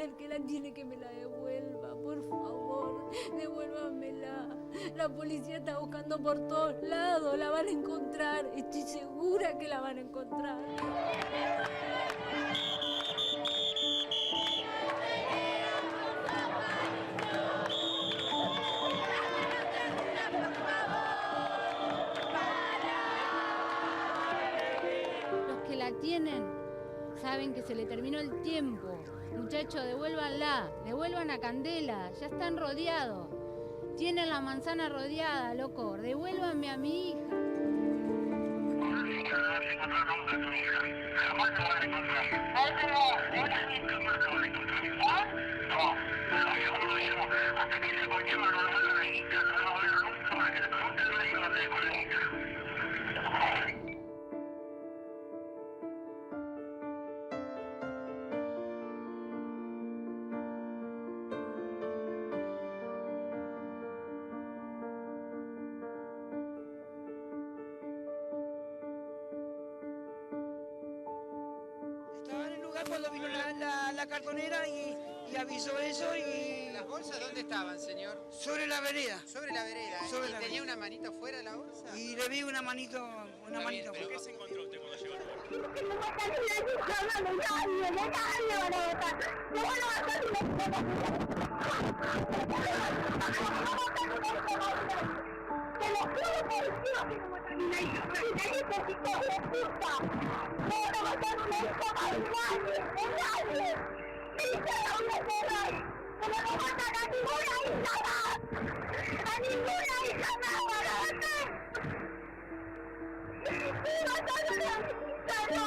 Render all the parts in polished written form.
el que la tiene que me la devuelva, por favor, devuélvamela. La policía está buscando por todos lados, la van a encontrar, estoy segura que la van a encontrar. Los que la tienen saben que se le terminó el tiempo. Muchachos, devuélvanla, devuelvan a Candela, ya están rodeados. Tienen la manzana rodeada, loco, devuélvanme a mi hija. Estaba en el lugar cuando vino la cartonera y avisó eso y... ¿Las bolsas dónde estaban, señor? Sobre la vereda. Sobre la vereda. Sobre ¿Y la tenía vereda. una manito fuera de la bolsa? Y le vi una manito, una manito. ¿Pero qué se encontró usted cuando llegó al lugar? Te lo juro por Dios que no terminé yo. Necesito de puta. No te mataron a esta nadie. Y cada una de ellas. Que no nos matan a ninguna hija más. A ninguna hija más, ¿verdad? Y mataron a mi hija, no.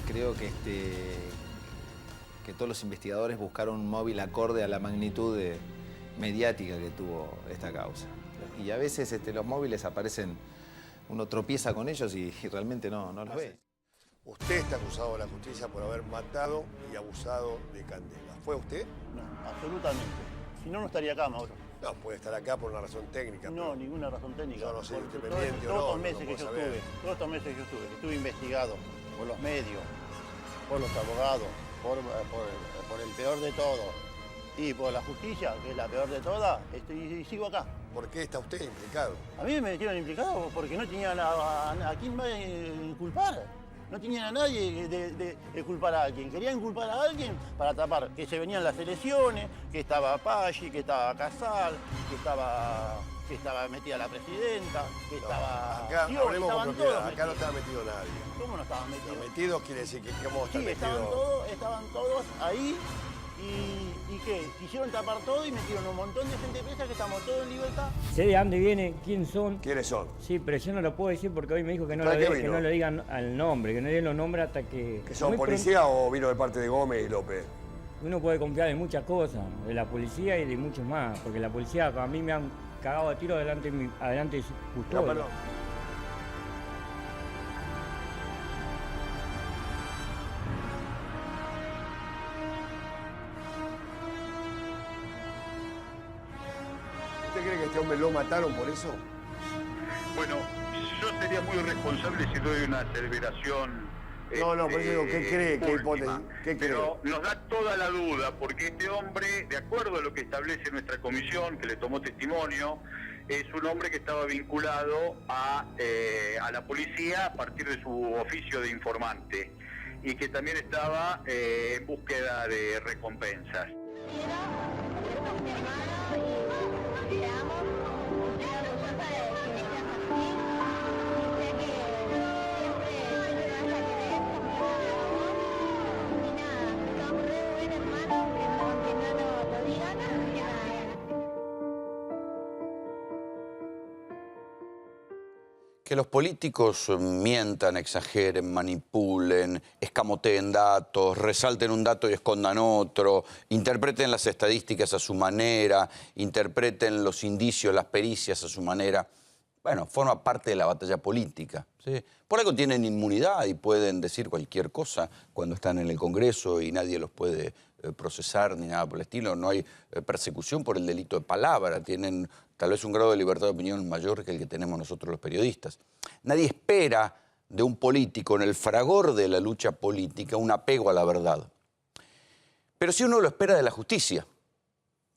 Creo que todos los investigadores buscaron un móvil acorde a la magnitud mediática que tuvo esta causa. Y a veces los móviles aparecen, uno tropieza con ellos y realmente no los ve. Usted está acusado de la justicia por haber matado y abusado de Candela. ¿Fue usted? No, absolutamente. Si no, no estaría acá, Mauro. No, puede estar acá por una razón técnica. No, ninguna razón técnica. Yo no sé si usted Porque me miente o no, todos no estos meses lo que puedo yo saber. estuve, todos estos meses que yo estuve investigado por los medios, por los abogados, por el peor de todo y por la justicia, que es la peor de todas, y sigo acá. ¿Por qué está usted implicado? A mí me metieron implicado porque no tenían a quién va a inculpar. No tenían a nadie de culpar a alguien. Querían inculpar a alguien para tapar que se venían las elecciones, que estaba Paggi, que estaba Casal, que estaba metida la presidenta, que estaba... Acá Scioli, hablemos con estaban propiedad. todos Acá no metidos. estaba metido nadie. ¿Cómo no estaban metidos? Metidos quiere decir que cómo está Sí, metido. estaban todos ahí y ¿qué? Quisieron tapar todo y metieron un montón de gente presa que estamos todos en libertad. Sé de dónde vienen, quién son. ¿Quiénes son? Sí, pero yo no lo puedo decir porque hoy me dijo que no, ¿Para qué que vino? no le digan al nombre, que no le los nombres hasta que... ¿Que son muy policía o vino de parte de Gómez y López? Uno puede confiar en muchas cosas, de la policía y de muchos más, porque la policía a mí me han cagado a tiro delante de su custodia. No, perdón. ¿Usted cree que este hombre lo mataron por eso? Bueno, yo sería muy irresponsable si doy una aseveración. No, por eso digo, ¿qué cree? ¿Qué última. hipótesis? ¿Qué cree? Pero nos da toda la duda, porque este hombre, de acuerdo a lo que establece nuestra comisión, que le tomó testimonio, es un hombre que estaba vinculado a la policía a partir de su oficio de informante y que también estaba en búsqueda de recompensas. Que los políticos mientan, exageren, manipulen, escamoteen datos, resalten un dato y escondan otro, interpreten las estadísticas a su manera, interpreten los indicios, las pericias a su manera. Bueno, forma parte de la batalla política, ¿sí? Por algo tienen inmunidad y pueden decir cualquier cosa cuando están en el Congreso y nadie los puede procesar ni nada por el estilo. No hay persecución por el delito de palabra. Tienen tal vez un grado de libertad de opinión mayor que el que tenemos nosotros los periodistas. Nadie espera de un político en el fragor de la lucha política un apego a la verdad. Pero sí uno lo espera de la justicia.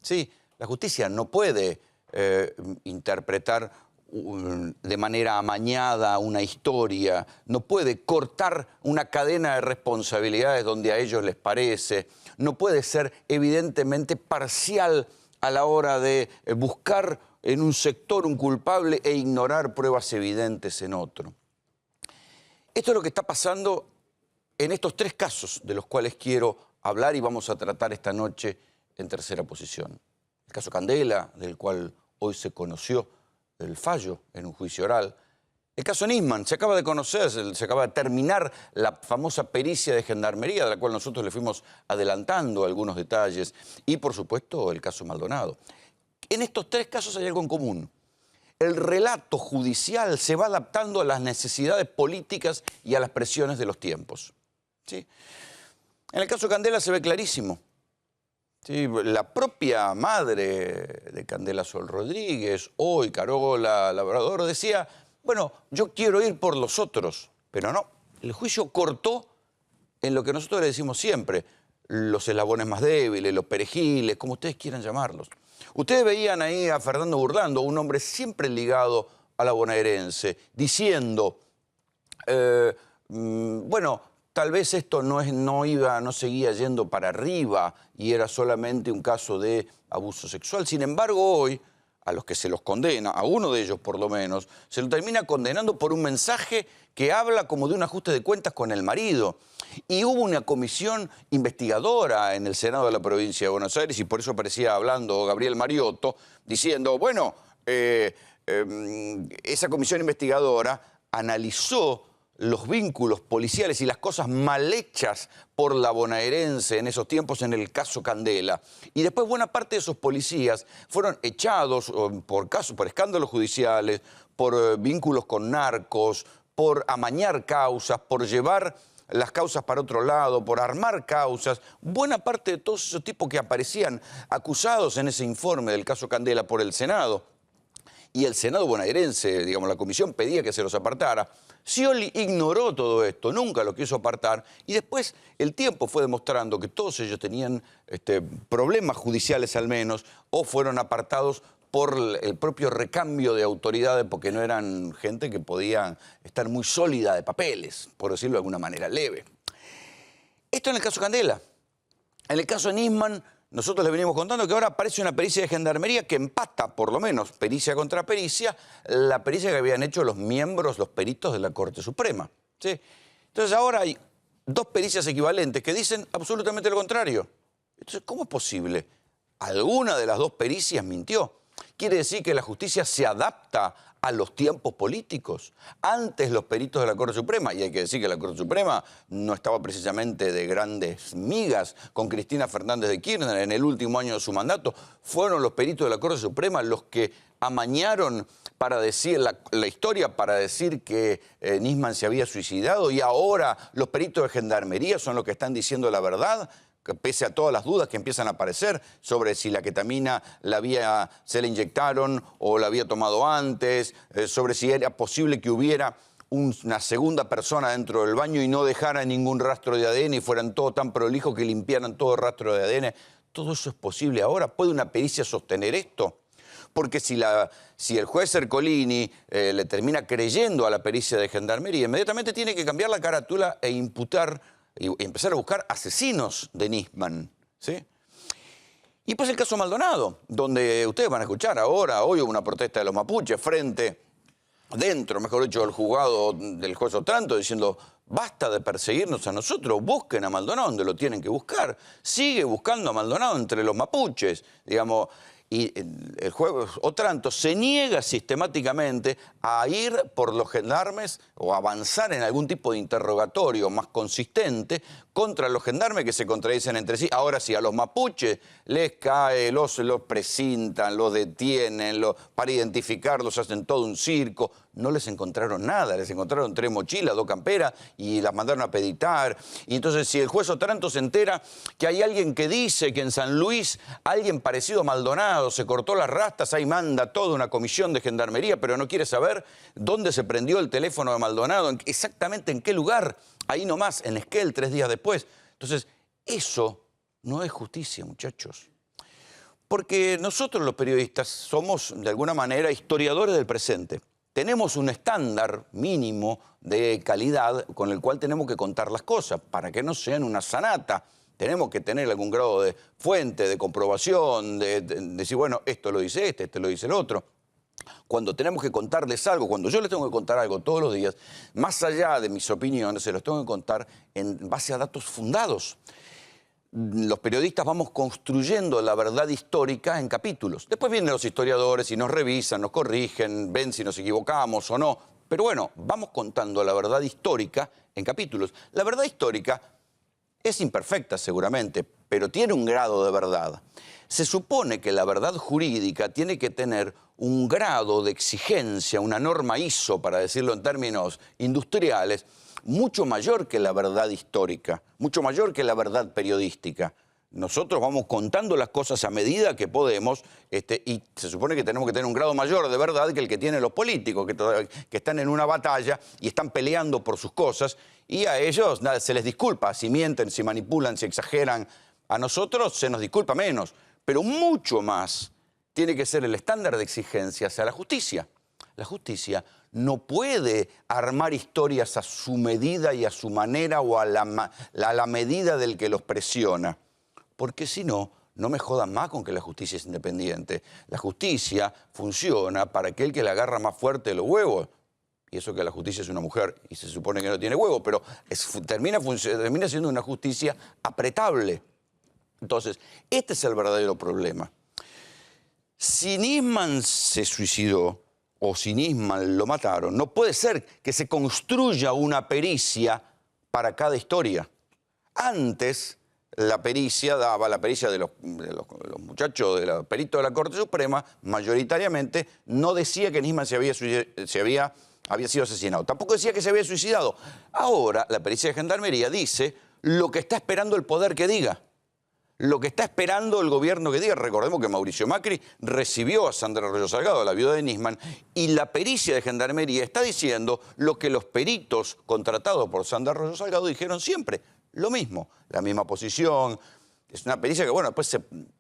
Sí, la justicia no puede interpretar de manera amañada una historia, no puede cortar una cadena de responsabilidades donde a ellos les parece, no puede ser evidentemente parcial a la hora de buscar en un sector un culpable e ignorar pruebas evidentes en otro. Esto es lo que está pasando en estos 3 casos de los cuales quiero hablar y vamos a tratar esta noche en tercera posición. El caso Candela, del cual hoy se conoció el fallo en un juicio oral. El caso Nisman, se acaba de conocer, se acaba de terminar la famosa pericia de Gendarmería, de la cual nosotros le fuimos adelantando algunos detalles. Y, por supuesto, el caso Maldonado. En estos 3 casos hay algo en común. El relato judicial se va adaptando a las necesidades políticas y a las presiones de los tiempos. ¿Sí? En el caso Candela se ve clarísimo. Sí, la propia madre de Candela Sol Rodríguez, hoy Carola Labrador, decía, bueno, yo quiero ir por los otros, pero no. El juicio cortó en lo que nosotros le decimos siempre, los eslabones más débiles, los perejiles, como ustedes quieran llamarlos. Ustedes veían ahí a Fernando Burlando, un hombre siempre ligado a la bonaerense, diciendo, bueno, tal vez esto no seguía yendo para arriba y era solamente un caso de abuso sexual. Sin embargo, hoy, a los que se los condena, a uno de ellos por lo menos, se lo termina condenando por un mensaje que habla como de un ajuste de cuentas con el marido. Y hubo una comisión investigadora en el Senado de la provincia de Buenos Aires y por eso aparecía hablando Gabriel Mariotto, diciendo, bueno, esa comisión investigadora analizó los vínculos policiales y las cosas mal hechas por la bonaerense en esos tiempos en el caso Candela. Y después buena parte de esos policías fueron echados por escándalos judiciales, por vínculos con narcos, por amañar causas, por llevar las causas para otro lado, por armar causas. Buena parte de todos esos tipos que aparecían acusados en ese informe del caso Candela por el Senado. Y el Senado bonaerense, digamos, la comisión pedía que se los apartara. Scioli ignoró todo esto, nunca lo quiso apartar, y después el tiempo fue demostrando que todos ellos tenían problemas judiciales al menos, o fueron apartados por el propio recambio de autoridades, porque no eran gente que podía estar muy sólida de papeles, por decirlo de alguna manera leve. Esto en el caso Candela. En el caso Nisman, nosotros les venimos contando que ahora aparece una pericia de Gendarmería que empata, por lo menos, pericia contra pericia, la pericia que habían hecho los miembros, los peritos de la Corte Suprema. ¿Sí? Entonces ahora hay 2 pericias equivalentes que dicen absolutamente lo contrario. Entonces, ¿cómo es posible? Alguna de las 2 pericias mintió. Quiere decir que la justicia se adapta a los tiempos políticos. Antes los peritos de la Corte Suprema, y hay que decir que la Corte Suprema no estaba precisamente de grandes migas con Cristina Fernández de Kirchner en el último año de su mandato, fueron los peritos de la Corte Suprema los que amañaron para decir la historia, para decir que Nisman se había suicidado, y ahora los peritos de Gendarmería son los que están diciendo la verdad, que pese a todas las dudas que empiezan a aparecer sobre si la ketamina se la inyectaron o la había tomado antes, sobre si era posible que hubiera una segunda persona dentro del baño y no dejara ningún rastro de ADN y fueran todos tan prolijos que limpiaran todo rastro de ADN. ¿Todo eso es posible ahora? ¿Puede una pericia sostener esto? Porque si el juez Ercolini le termina creyendo a la pericia de Gendarmería, inmediatamente tiene que cambiar la carátula e imputar y empezar a buscar asesinos de Nisman, ¿sí? Y pues el caso Maldonado, donde ustedes van a escuchar ahora, hoy hubo una protesta de los mapuches dentro, mejor dicho, del juzgado del juez Otranto, diciendo, basta de perseguirnos a nosotros, busquen a Maldonado donde lo tienen que buscar. Sigue buscando a Maldonado entre los mapuches, digamos. Y el juez Otranto se niega sistemáticamente a ir por los gendarmes o avanzar en algún tipo de interrogatorio más consistente contra los gendarmes que se contradicen entre sí. Ahora sí, a los mapuches les cae, los precintan, los detienen, para identificarlos hacen todo un circo. No les encontraron nada, les encontraron 3 mochilas, 2 camperas y las mandaron a peditar. Y entonces si el juez Otranto se entera que hay alguien que dice que en San Luis alguien parecido a Maldonado se cortó las rastas, ahí manda toda una comisión de gendarmería, pero no quiere saber dónde se prendió el teléfono de Maldonado, exactamente en qué lugar, ahí nomás, en Esquel, 3 días después. Entonces, eso no es justicia, muchachos. Porque nosotros los periodistas somos, de alguna manera, historiadores del presente. Tenemos un estándar mínimo de calidad con el cual tenemos que contar las cosas, para que no sean una sanata. Tenemos que tener algún grado de fuente, de comprobación, de decir, bueno, esto lo dice este lo dice el otro. Cuando tenemos que contarles algo, cuando yo les tengo que contar algo todos los días, más allá de mis opiniones, se los tengo que contar en base a datos fundados. Los periodistas vamos construyendo la verdad histórica en capítulos. Después vienen los historiadores y nos revisan, nos corrigen, ven si nos equivocamos o no. Pero bueno, vamos contando la verdad histórica en capítulos. La verdad histórica es imperfecta seguramente, pero tiene un grado de verdad. Se supone que la verdad jurídica tiene que tener un grado de exigencia, una norma ISO, para decirlo en términos industriales, mucho mayor que la verdad histórica, mucho mayor que la verdad periodística. Nosotros vamos contando las cosas a medida que podemos y se supone que tenemos que tener un grado mayor de verdad que el que tienen los políticos, que están en una batalla y están peleando por sus cosas y a ellos nada, se les disculpa si mienten, si manipulan, si exageran. A nosotros se nos disculpa menos, pero mucho más tiene que ser el estándar de exigencia hacia la justicia. La justicia no puede armar historias a su medida y a su manera o a la medida del que los presiona. Porque si no, no me jodan más con que la justicia es independiente. La justicia funciona para aquel que le agarra más fuerte los huevos. Y eso que la justicia es una mujer y se supone que no tiene huevos, pero termina siendo una justicia apretable. Entonces, este es el verdadero problema. Si Nisman se suicidó, o si Nisman lo mataron, no puede ser que se construya una pericia para cada historia. Antes, la pericia de los muchachos, de los peritos de la Corte Suprema, mayoritariamente no decía que Nisman había sido asesinado. Tampoco decía que se había suicidado. Ahora, la pericia de Gendarmería dice lo que está esperando el poder que diga. Lo que está esperando el gobierno que diga. Recordemos que Mauricio Macri recibió a Sandra Arroyo Salgado, la viuda de Nisman, y la pericia de Gendarmería está diciendo lo que los peritos contratados por Sandra Arroyo Salgado dijeron siempre. Lo mismo, la misma posición. Es una pericia que, bueno, después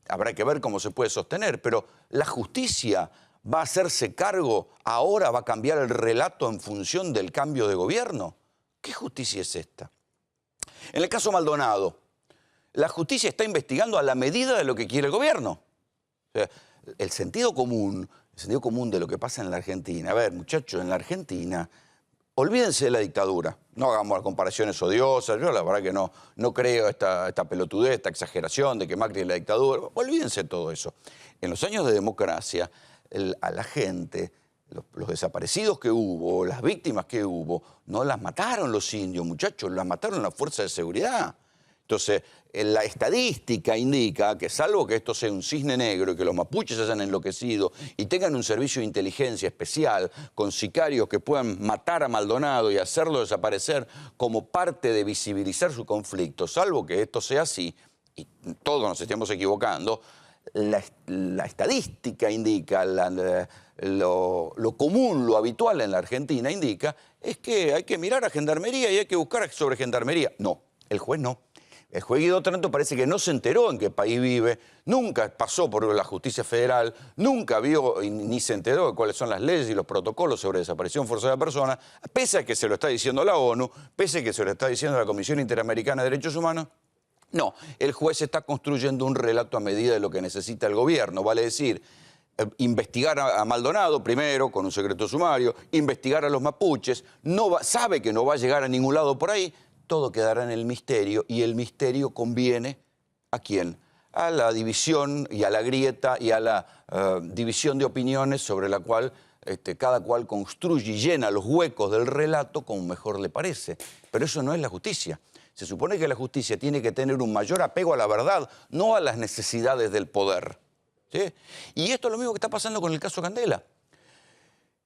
habrá que ver cómo se puede sostener, pero la justicia va a hacerse cargo, ahora va a cambiar el relato en función del cambio de gobierno. ¿Qué justicia es esta? En el caso Maldonado, la justicia está investigando a la medida de lo que quiere el gobierno. O sea, el sentido común de lo que pasa en la Argentina. A ver, muchachos, en la Argentina, olvídense de la dictadura. No hagamos comparaciones odiosas. Yo la verdad que no creo esta pelotudez, esta exageración de que Macri es la dictadura. Olvídense de todo eso. En los años de democracia, a la gente, los desaparecidos que hubo, las víctimas que hubo, no las mataron los indios, muchachos, las mataron las fuerzas de seguridad. Entonces, la estadística indica que salvo que esto sea un cisne negro y que los mapuches se hayan enloquecido y tengan un servicio de inteligencia especial con sicarios que puedan matar a Maldonado y hacerlo desaparecer como parte de visibilizar su conflicto, salvo que esto sea así, y todos nos estemos equivocando, la estadística indica, lo común, lo habitual en la Argentina indica, es que hay que mirar a Gendarmería y hay que buscar sobre Gendarmería. No, el juez no. El juez Guido Otranto parece que no se enteró en qué país vive, nunca pasó por la justicia federal, nunca vio ni se enteró de cuáles son las leyes y los protocolos sobre desaparición forzada de personas, pese a que se lo está diciendo la ONU, pese a que se lo está diciendo la Comisión Interamericana de Derechos Humanos. No, el juez está construyendo un relato a medida de lo que necesita el gobierno, vale decir, investigar a Maldonado primero con un secreto sumario, investigar a los mapuches, sabe que no va a llegar a ningún lado por ahí. Todo quedará en el misterio y el misterio conviene ¿a quién? a la división y a la grieta y a la división de opiniones sobre la cual cada cual construye y llena los huecos del relato como mejor le parece. Pero eso no es la justicia. Se supone que la justicia tiene que tener un mayor apego a la verdad, no a las necesidades del poder, ¿sí? Y esto es lo mismo que está pasando con el caso Candela.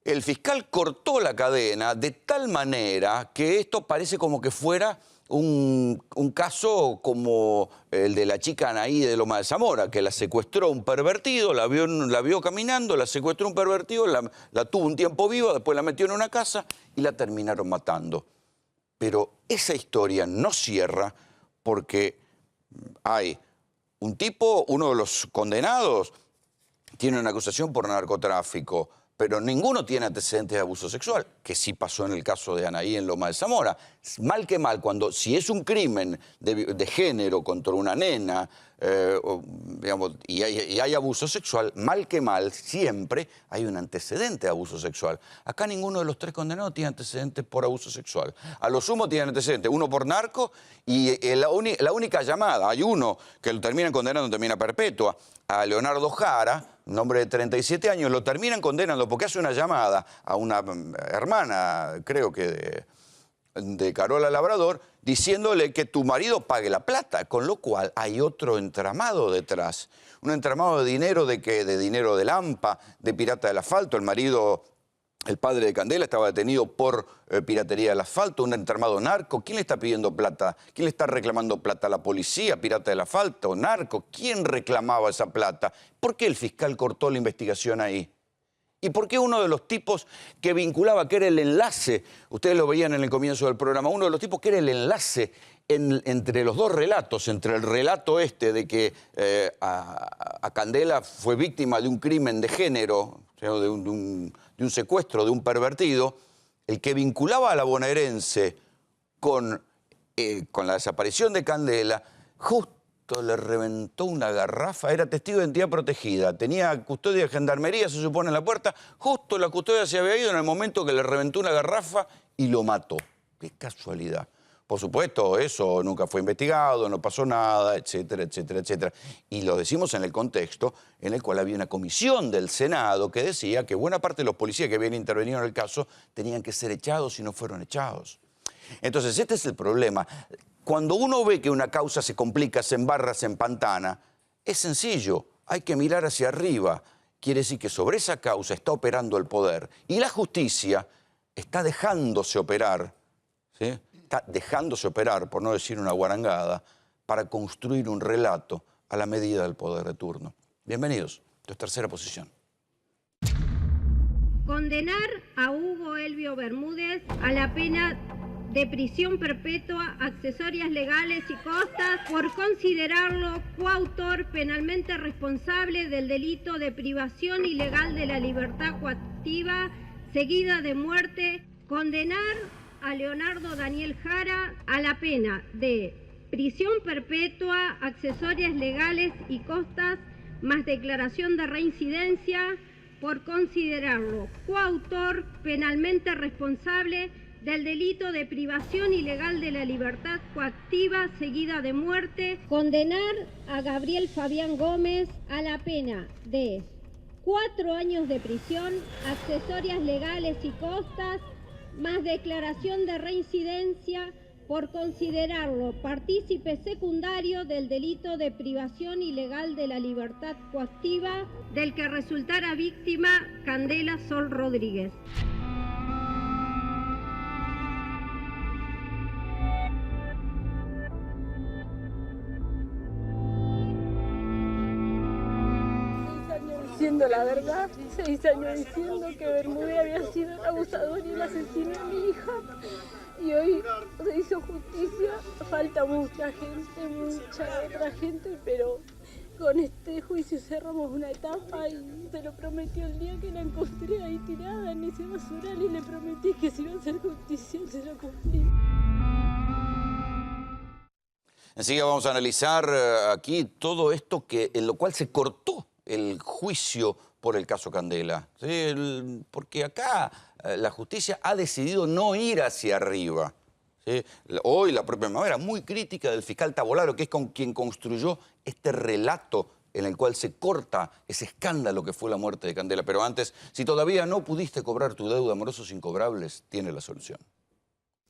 El fiscal cortó la cadena de tal manera que esto parece como que fuera un caso como el de la chica Anaí de Loma de Zamora, que la secuestró un pervertido, la vio caminando, la secuestró un pervertido, la tuvo un tiempo viva, después la metió en una casa y la terminaron matando. Pero esa historia no cierra porque hay un tipo, uno de los condenados, tiene una acusación por narcotráfico, pero ninguno tiene antecedentes de abuso sexual, que sí pasó en el caso de Anaí en Loma de Zamora. Mal que mal, si es un crimen de género contra una nena, digamos, y hay abuso sexual, mal que mal, siempre hay un antecedente de abuso sexual. Acá ninguno de los tres condenados tiene antecedentes por abuso sexual. A lo sumo tienen antecedentes, uno por narco y la única llamada, hay uno que lo terminan condenando en termina perpetua, a Leonardo Jara, un hombre de 37 años, lo terminan condenando porque hace una llamada a una hermana, creo que de Carola Labrador, diciéndole que tu marido pague la plata, con lo cual hay otro entramado detrás. Un entramado de dinero, de dinero del AMPA, de pirata del asfalto. El padre de Candela estaba detenido por piratería del asfalto, un entramado narco. ¿Quién le está pidiendo plata? ¿Quién le está reclamando plata a la policía? ¿Pirata del asfalto? ¿Narco? ¿Quién reclamaba esa plata? ¿Por qué el fiscal cortó la investigación ahí? ¿Y por qué uno de los tipos que vinculaba, que era el enlace, ustedes lo veían en el comienzo del programa, uno de los tipos que era el enlace entre los dos relatos, entre el relato de que a Candela fue víctima de un crimen de género, o sea, de un secuestro, de un pervertido, el que vinculaba a la bonaerense con la desaparición de Candela, justo le reventó una garrafa, era testigo de identidad protegida, tenía custodia de gendarmería, se supone, en la puerta, justo la custodia se había ido en el momento que le reventó una garrafa y lo mató. ¡Qué casualidad! Por supuesto, eso nunca fue investigado, no pasó nada, etcétera, etcétera, etcétera. Y lo decimos en el contexto en el cual había una comisión del Senado que decía que buena parte de los policías que habían intervenido en el caso tenían que ser echados y no fueron echados. Entonces, este es el problema. Cuando uno ve que una causa se complica, se embarra, se empantana, es sencillo, hay que mirar hacia arriba. Quiere decir que sobre esa causa está operando el poder y la justicia está dejándose operar, ¿sí? Está dejándose operar, por no decir una guarangada, para construir un relato a la medida del poder de turno. Bienvenidos, esto es Tercera Posición. Condenar a Hugo Elvio Bermúdez a la pena de prisión perpetua, accesorias legales y costas por considerarlo coautor penalmente responsable del delito de privación ilegal de la libertad coactiva seguida de muerte. Condenar a Leonardo Daniel Jara a la pena de prisión perpetua, accesorias legales y costas, más declaración de reincidencia por considerarlo coautor penalmente responsable del delito de privación ilegal de la libertad coactiva seguida de muerte. Condenar a Gabriel Fabián Gómez a la pena de 4 años de prisión, accesorias legales y costas, más declaración de reincidencia por considerarlo partícipe secundario del delito de privación ilegal de la libertad coactiva del que resultara víctima Candela Sol Rodríguez. Diciendo la verdad, 6 años diciendo que Bermúdez había sido el abusador y el asesino de mi hija. Y hoy se hizo justicia, falta mucha gente, mucha otra gente, pero con este juicio cerramos una etapa y se lo prometió el día que la encontré ahí tirada en ese basural y le prometí que si iba a hacer justicia se lo cumplí. Enseguida vamos a analizar aquí todo esto en lo cual se cortó el juicio por el caso Candela, ¿sí? Porque acá la justicia ha decidido no ir hacia arriba, ¿sí? Hoy la propia mamá era muy crítica del fiscal Tavolaro, que es con quien construyó este relato en el cual se corta ese escándalo que fue la muerte de Candela. Pero antes, si todavía no pudiste cobrar tu deuda, Morosos Incobrables tiene la solución.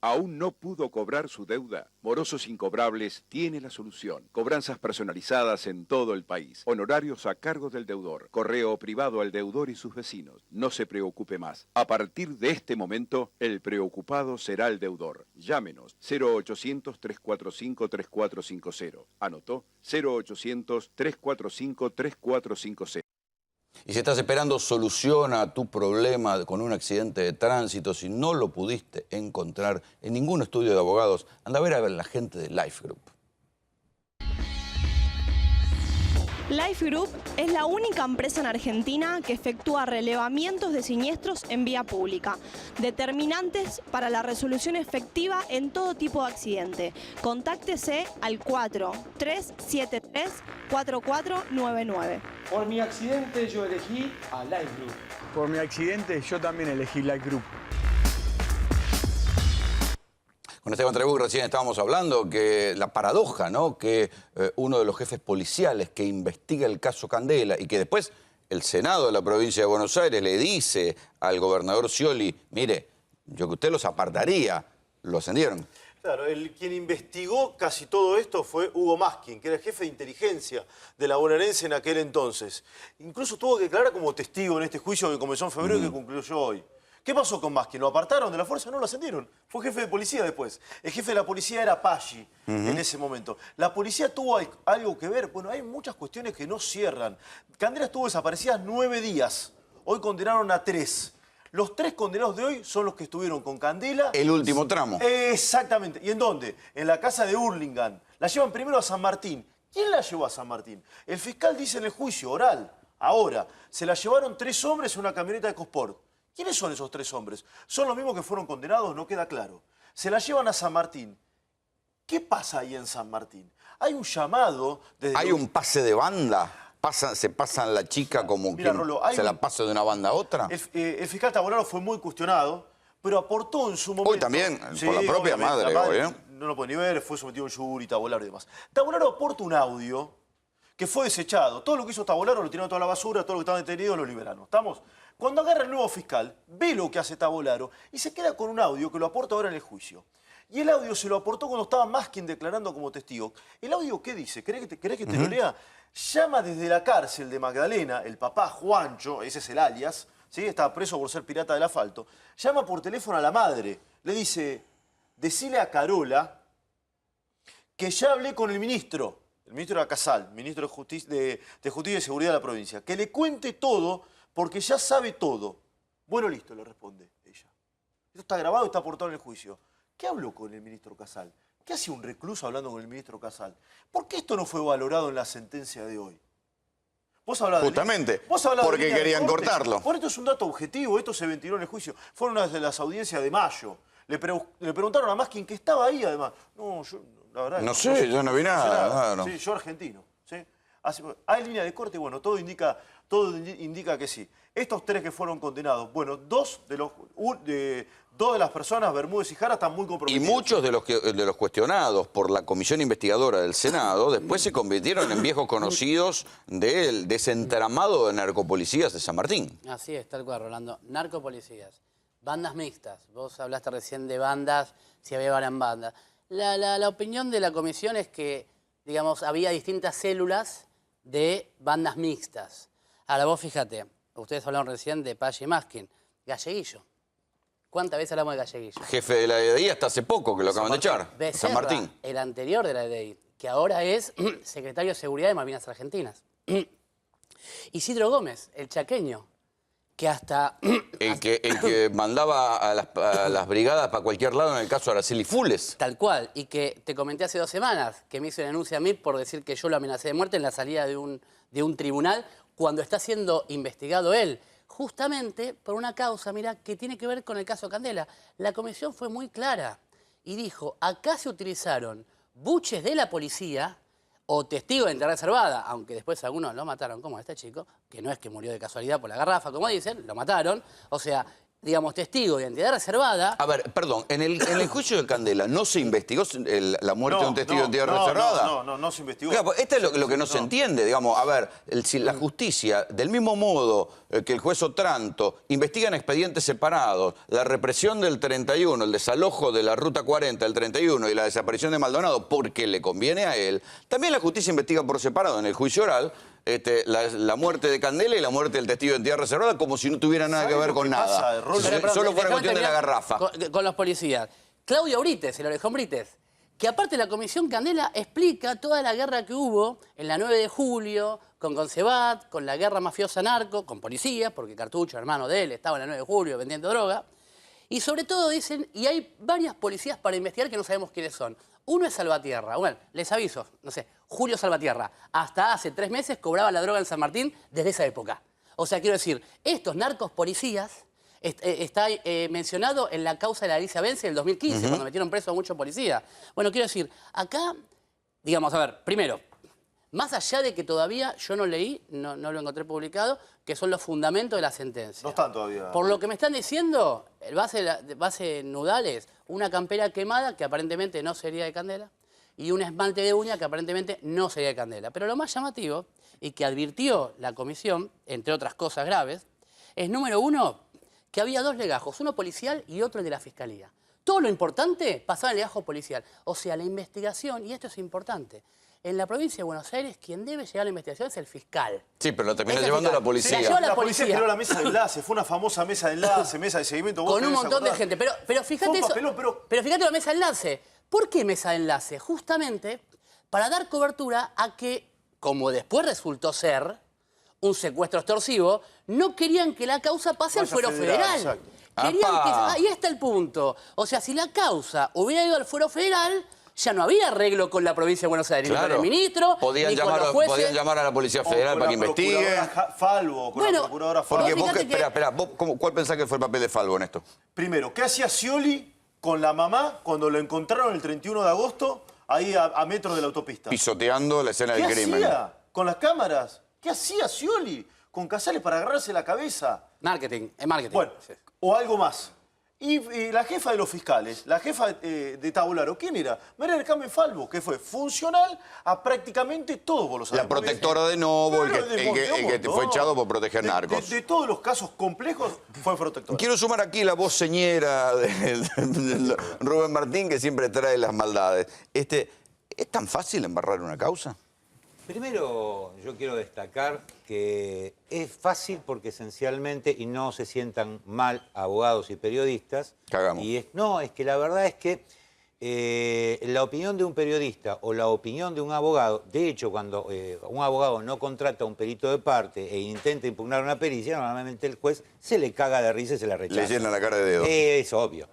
¿Aún no pudo cobrar su deuda? Morosos Incobrables tiene la solución. Cobranzas personalizadas en todo el país. Honorarios a cargo del deudor. Correo privado al deudor y sus vecinos. No se preocupe más. A partir de este momento, el preocupado será el deudor. Llámenos 0800-345-3450. ¿Anotó? 0800-345-3450. Y si estás esperando solución a tu problema con un accidente de tránsito, si no lo pudiste encontrar en ningún estudio de abogados, anda a ver la gente de Life Group. Life Group es la única empresa en Argentina que efectúa relevamientos de siniestros en vía pública, determinantes para la resolución efectiva en todo tipo de accidente. Contáctese al 4373-4499. Por mi accidente yo elegí a Life Group. Por mi accidente yo también elegí Life Group. Con Esteban Trebuch recién estábamos hablando que la paradoja, ¿no? Que uno de los jefes policiales que investiga el caso Candela y que después el Senado de la provincia de Buenos Aires le dice al gobernador Scioli, mire, yo que usted los apartaría, lo ascendieron. Claro, quien investigó casi todo esto fue Hugo Maskin, que era el jefe de inteligencia de la bonaerense en aquel entonces. Incluso tuvo que declarar como testigo en este juicio que comenzó en febrero y que concluyó hoy. ¿Qué pasó con Maskin? ¿Lo apartaron de la fuerza? No, lo ascendieron. Fue jefe de policía después. El jefe de la policía era Paggi en ese momento. ¿La policía tuvo algo que ver? Bueno, hay muchas cuestiones que no cierran. Candela estuvo desaparecida 9 días. Hoy condenaron a 3. Los 3 condenados de hoy son los que estuvieron con Candela. El último tramo. Exactamente. ¿Y en dónde? En la casa de Hurlingham. La llevan primero a San Martín. ¿Quién la llevó a San Martín? El fiscal dice en el juicio oral. Ahora, se la llevaron 3 hombres en una camioneta de EcoSport. ¿Quiénes son esos 3 hombres? ¿Son los mismos que fueron condenados? No queda claro. Se la llevan a San Martín. ¿Qué pasa ahí en San Martín? Hay un llamado... ¿Hay un pase de banda? ¿Se pasan la chica como Mira, que Rolo, se la pasa de una banda a otra? El fiscal Tavolaro fue muy cuestionado, pero aportó en su momento... Hoy también, Sí, por la propia madre. Hoy, ¿eh? No lo puede ni ver, fue sometido a un jury, Tavolaro y demás. Tavolaro aporta un audio que fue desechado. Todo lo que hizo Tavolaro lo tiraron a toda la basura, todo lo que estaba detenido lo liberaron. ¿Estamos? Cuando agarra el nuevo fiscal, ve lo que hace Tavolaro y se queda con un audio que lo aporta ahora en el juicio. Y el audio se lo aportó cuando estaba Maskin declarando como testigo. ¿El audio qué dice? ¿Querés que te lo lea? Llama desde la cárcel de Magdalena, el papá Juancho, ese es el alias, ¿sí? Estaba preso por ser pirata del asfalto. Llama por teléfono a la madre. Le dice, decile a Carola que ya hablé con el ministro era Casal, ministro de Justicia y Seguridad de la provincia, que le cuente todo porque ya sabe todo. Bueno, listo, le responde ella. Esto está grabado y está aportado en el juicio. ¿Qué habló con el ministro Casal? ¿Qué hace un recluso hablando con el ministro Casal? ¿Por qué esto no fue valorado en la sentencia de hoy? Vos hablás justamente, porque querían cortarlo. Por esto es un dato objetivo, esto se ventiló en el juicio. Fueron una de las audiencias de mayo. Le preguntaron a Maskin, que estaba ahí además. No, yo, la verdad... No sé, yo no vi nada. Claro. Sí, yo argentino. ¿Sí? Hay línea de corte, bueno, todo indica que sí. Estos 3 que fueron condenados, bueno, dos de las personas, Bermúdez y Jara, están muy comprometidos. Y muchos de los cuestionados por la comisión investigadora del Senado después se convirtieron en viejos conocidos del desentramado de narcopolicías de San Martín. Así es, tal cual, Rolando. Narcopolicías, bandas mixtas. Vos hablaste recién de bandas, si había varias bandas. La opinión de la comisión es que, digamos, había distintas células de bandas mixtas. Ahora vos fíjate, ustedes hablaron recién de Paggi y Maskin. Galleguillo. ¿Cuántas veces hablamos de Galleguillo? Jefe de la EDI hasta hace poco, que lo acaban de echar. Becerra, San Martín. El anterior de la EDI, que ahora es secretario de Seguridad de Malvinas Argentinas. Isidro Gómez, el chaqueño, que hasta... El que mandaba a las brigadas para cualquier lado en el caso de Araceli Fules. Tal cual, y que te comenté hace 2 semanas, que me hizo una denuncia a mí por decir que yo lo amenacé de muerte en la salida de un tribunal cuando está siendo investigado él. Justamente por una causa, mirá, que tiene que ver con el caso Candela. La comisión fue muy clara y dijo, acá se utilizaron buches de la policía o testigos de identidad reservada, aunque después algunos lo mataron, como este chico, que no es que murió de casualidad por la garrafa, como dicen, lo mataron. O sea, digamos, testigo de identidad reservada. A ver, perdón, en el juicio de Candela, ¿no se investigó la muerte de un testigo de identidad reservada? No se investigó. Claro, pues esto es lo que no se entiende, digamos. A ver, si la justicia, del mismo modo que el juez Otranto, investiga en expedientes separados la represión del 31, el desalojo de la Ruta 40 del 31 y la desaparición de Maldonado porque le conviene a él, también la justicia investiga por separado en el juicio oral la muerte de Candela y la muerte del testigo de identidad reservada como si no tuviera nada que ver con nada. Solo fuera cuestión de la garrafa. Con los policías. Claudio Brites, el orejón Brites, que aparte la Comisión Candela explica toda la guerra que hubo en la 9 de julio, con Concebat, con la guerra mafiosa narco, con policías, porque Cartucho, hermano de él, estaba en la 9 de julio vendiendo droga. Y sobre todo dicen, y hay varias policías para investigar que no sabemos quiénes son. Uno es Salvatierra. Bueno, les aviso, no sé, Julio Salvatierra. Hasta hace 3 meses cobraba la droga en San Martín desde esa época. O sea, quiero decir, estos narcos policías está mencionado en la causa de la Alicia Vence del 2015, cuando metieron preso a muchos policías. Bueno, quiero decir, acá, digamos, a ver, primero, más allá de que todavía yo no leí, no lo encontré publicado, que son los fundamentos de la sentencia. No están todavía. Por lo que me están diciendo, el base nudal es una campera quemada que aparentemente no sería de Candela y un esmalte de uña que aparentemente no sería de Candela. Pero lo más llamativo, y que advirtió la comisión, entre otras cosas graves, es número uno, que había 2 legajos, uno policial y otro el de la Fiscalía. Todo lo importante pasaba en el legajo policial. O sea, la investigación, y esto es importante, en la provincia de Buenos Aires, quien debe llegar a la investigación es el fiscal. Sí, pero lo termina llevando la policía. La policía generó la mesa de enlace, fue una famosa mesa de enlace, mesa de seguimiento. Con un montón de gente. Pero fíjate eso. Pero fíjate la mesa de enlace. ¿Por qué mesa de enlace? Justamente para dar cobertura a que, como después resultó ser un secuestro extorsivo, no querían que la causa pase al fuero federal. Querían que... Ahí está el punto. O sea, si la causa hubiera ido al fuero federal, ya no había arreglo con la provincia de Buenos Aires, ni con el ministro, ni con los jueces. Podían llamar a la Policía Federal para que investigue. Falvo, con la procuradora Falvo. Porque vos, espera, ¿cuál pensás que fue el papel de Falvo en esto? Primero, ¿qué hacía Scioli con la mamá cuando lo encontraron el 31 de agosto ahí a metros de la autopista? Pisoteando la escena del crimen. ¿Qué hacía con las cámaras? ¿Qué hacía Scioli con Casales para agarrarse la cabeza? Marketing, es marketing. Bueno, o algo más. Y la jefa de los fiscales, la jefa de Tabolaro, ¿quién era? María del Carmen Falvo, que fue funcional a prácticamente todo, vos lo sabés. La protectora de Novo, el que fue echado por proteger narcos. De todos los casos complejos, fue protectora. Quiero sumar aquí la voz señera de Rubén Martín, que siempre trae las maldades. ¿Es tan fácil embarrar una causa? Primero, yo quiero destacar que es fácil porque esencialmente, y no se sientan mal abogados y periodistas, es que la verdad es que la opinión de un periodista o la opinión de un abogado, de hecho, cuando un abogado no contrata a un perito de parte e intenta impugnar una pericia, normalmente el juez se le caga de risa y se la rechaza. Le llena la cara de dedos. Es obvio.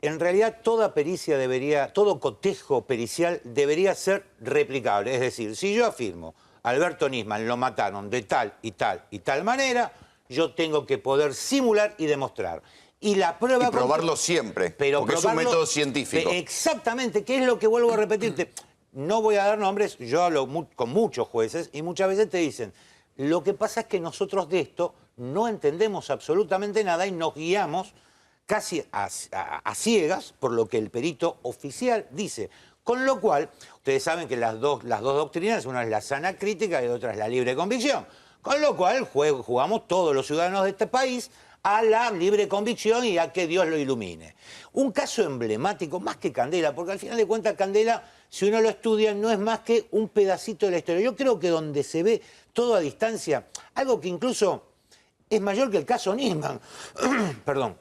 En realidad, toda pericia todo cotejo pericial debería ser replicable. Es decir, si yo afirmo, Alberto Nisman lo mataron de tal y tal y tal manera, yo tengo que poder simular y demostrar. Y la prueba... Y probarlo siempre, porque es un método científico. Exactamente, que es lo que vuelvo a repetirte. No voy a dar nombres, yo hablo con muchos jueces y muchas veces te dicen, lo que pasa es que nosotros de esto no entendemos absolutamente nada y nos guiamos casi a ciegas por lo que el perito oficial dice. Con lo cual, ustedes saben que las dos doctrinas, una es la sana crítica y otra es la libre convicción. Con lo cual, jugamos todos los ciudadanos de este país a la libre convicción y a que Dios lo ilumine. Un caso emblemático, más que Candela, porque al final de cuentas Candela, si uno lo estudia, no es más que un pedacito de la historia. Yo creo que donde se ve todo a distancia, algo que incluso es mayor que el caso Nisman, perdón,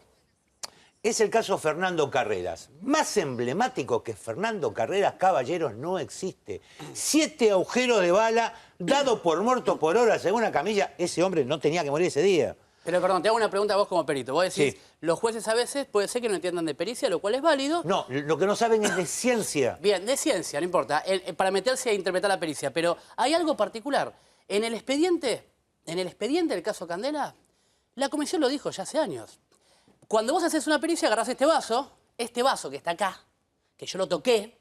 es el caso Fernando Carreras. Más emblemático que Fernando Carreras, caballeros, no existe. 7 agujeros de bala, dado por muerto por hora según la camilla. Ese hombre no tenía que morir ese día. Pero perdón, te hago una pregunta a vos como perito. Vos decís, los jueces a veces puede ser que no entiendan de pericia, lo cual es válido. No, lo que no saben es de ciencia. Bien, de ciencia, no importa, para meterse a interpretar la pericia. Pero hay algo particular. En el expediente del caso Candela, la comisión lo dijo ya hace años. Cuando vos haces una pericia, agarrás este vaso que está acá, que yo lo toqué,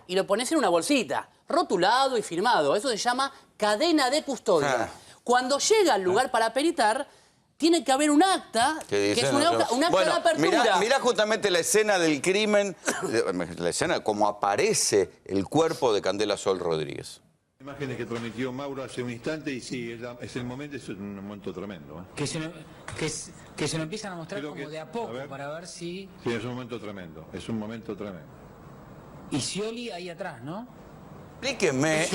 y lo pones en una bolsita, rotulado y firmado. Eso se llama cadena de custodia. Cuando llega al lugar para peritar, tiene que haber un acta, que es un acta de apertura. Mirá justamente la escena del crimen, la escena como aparece el cuerpo de Candela Sol Rodríguez. Imágenes que transmitió Mauro hace un instante y sí, es el momento tremendo. Que se lo empiezan a mostrar como de a poco para ver si... Sí, es un momento tremendo, Y Scioli ahí atrás, ¿no? Explíquenme,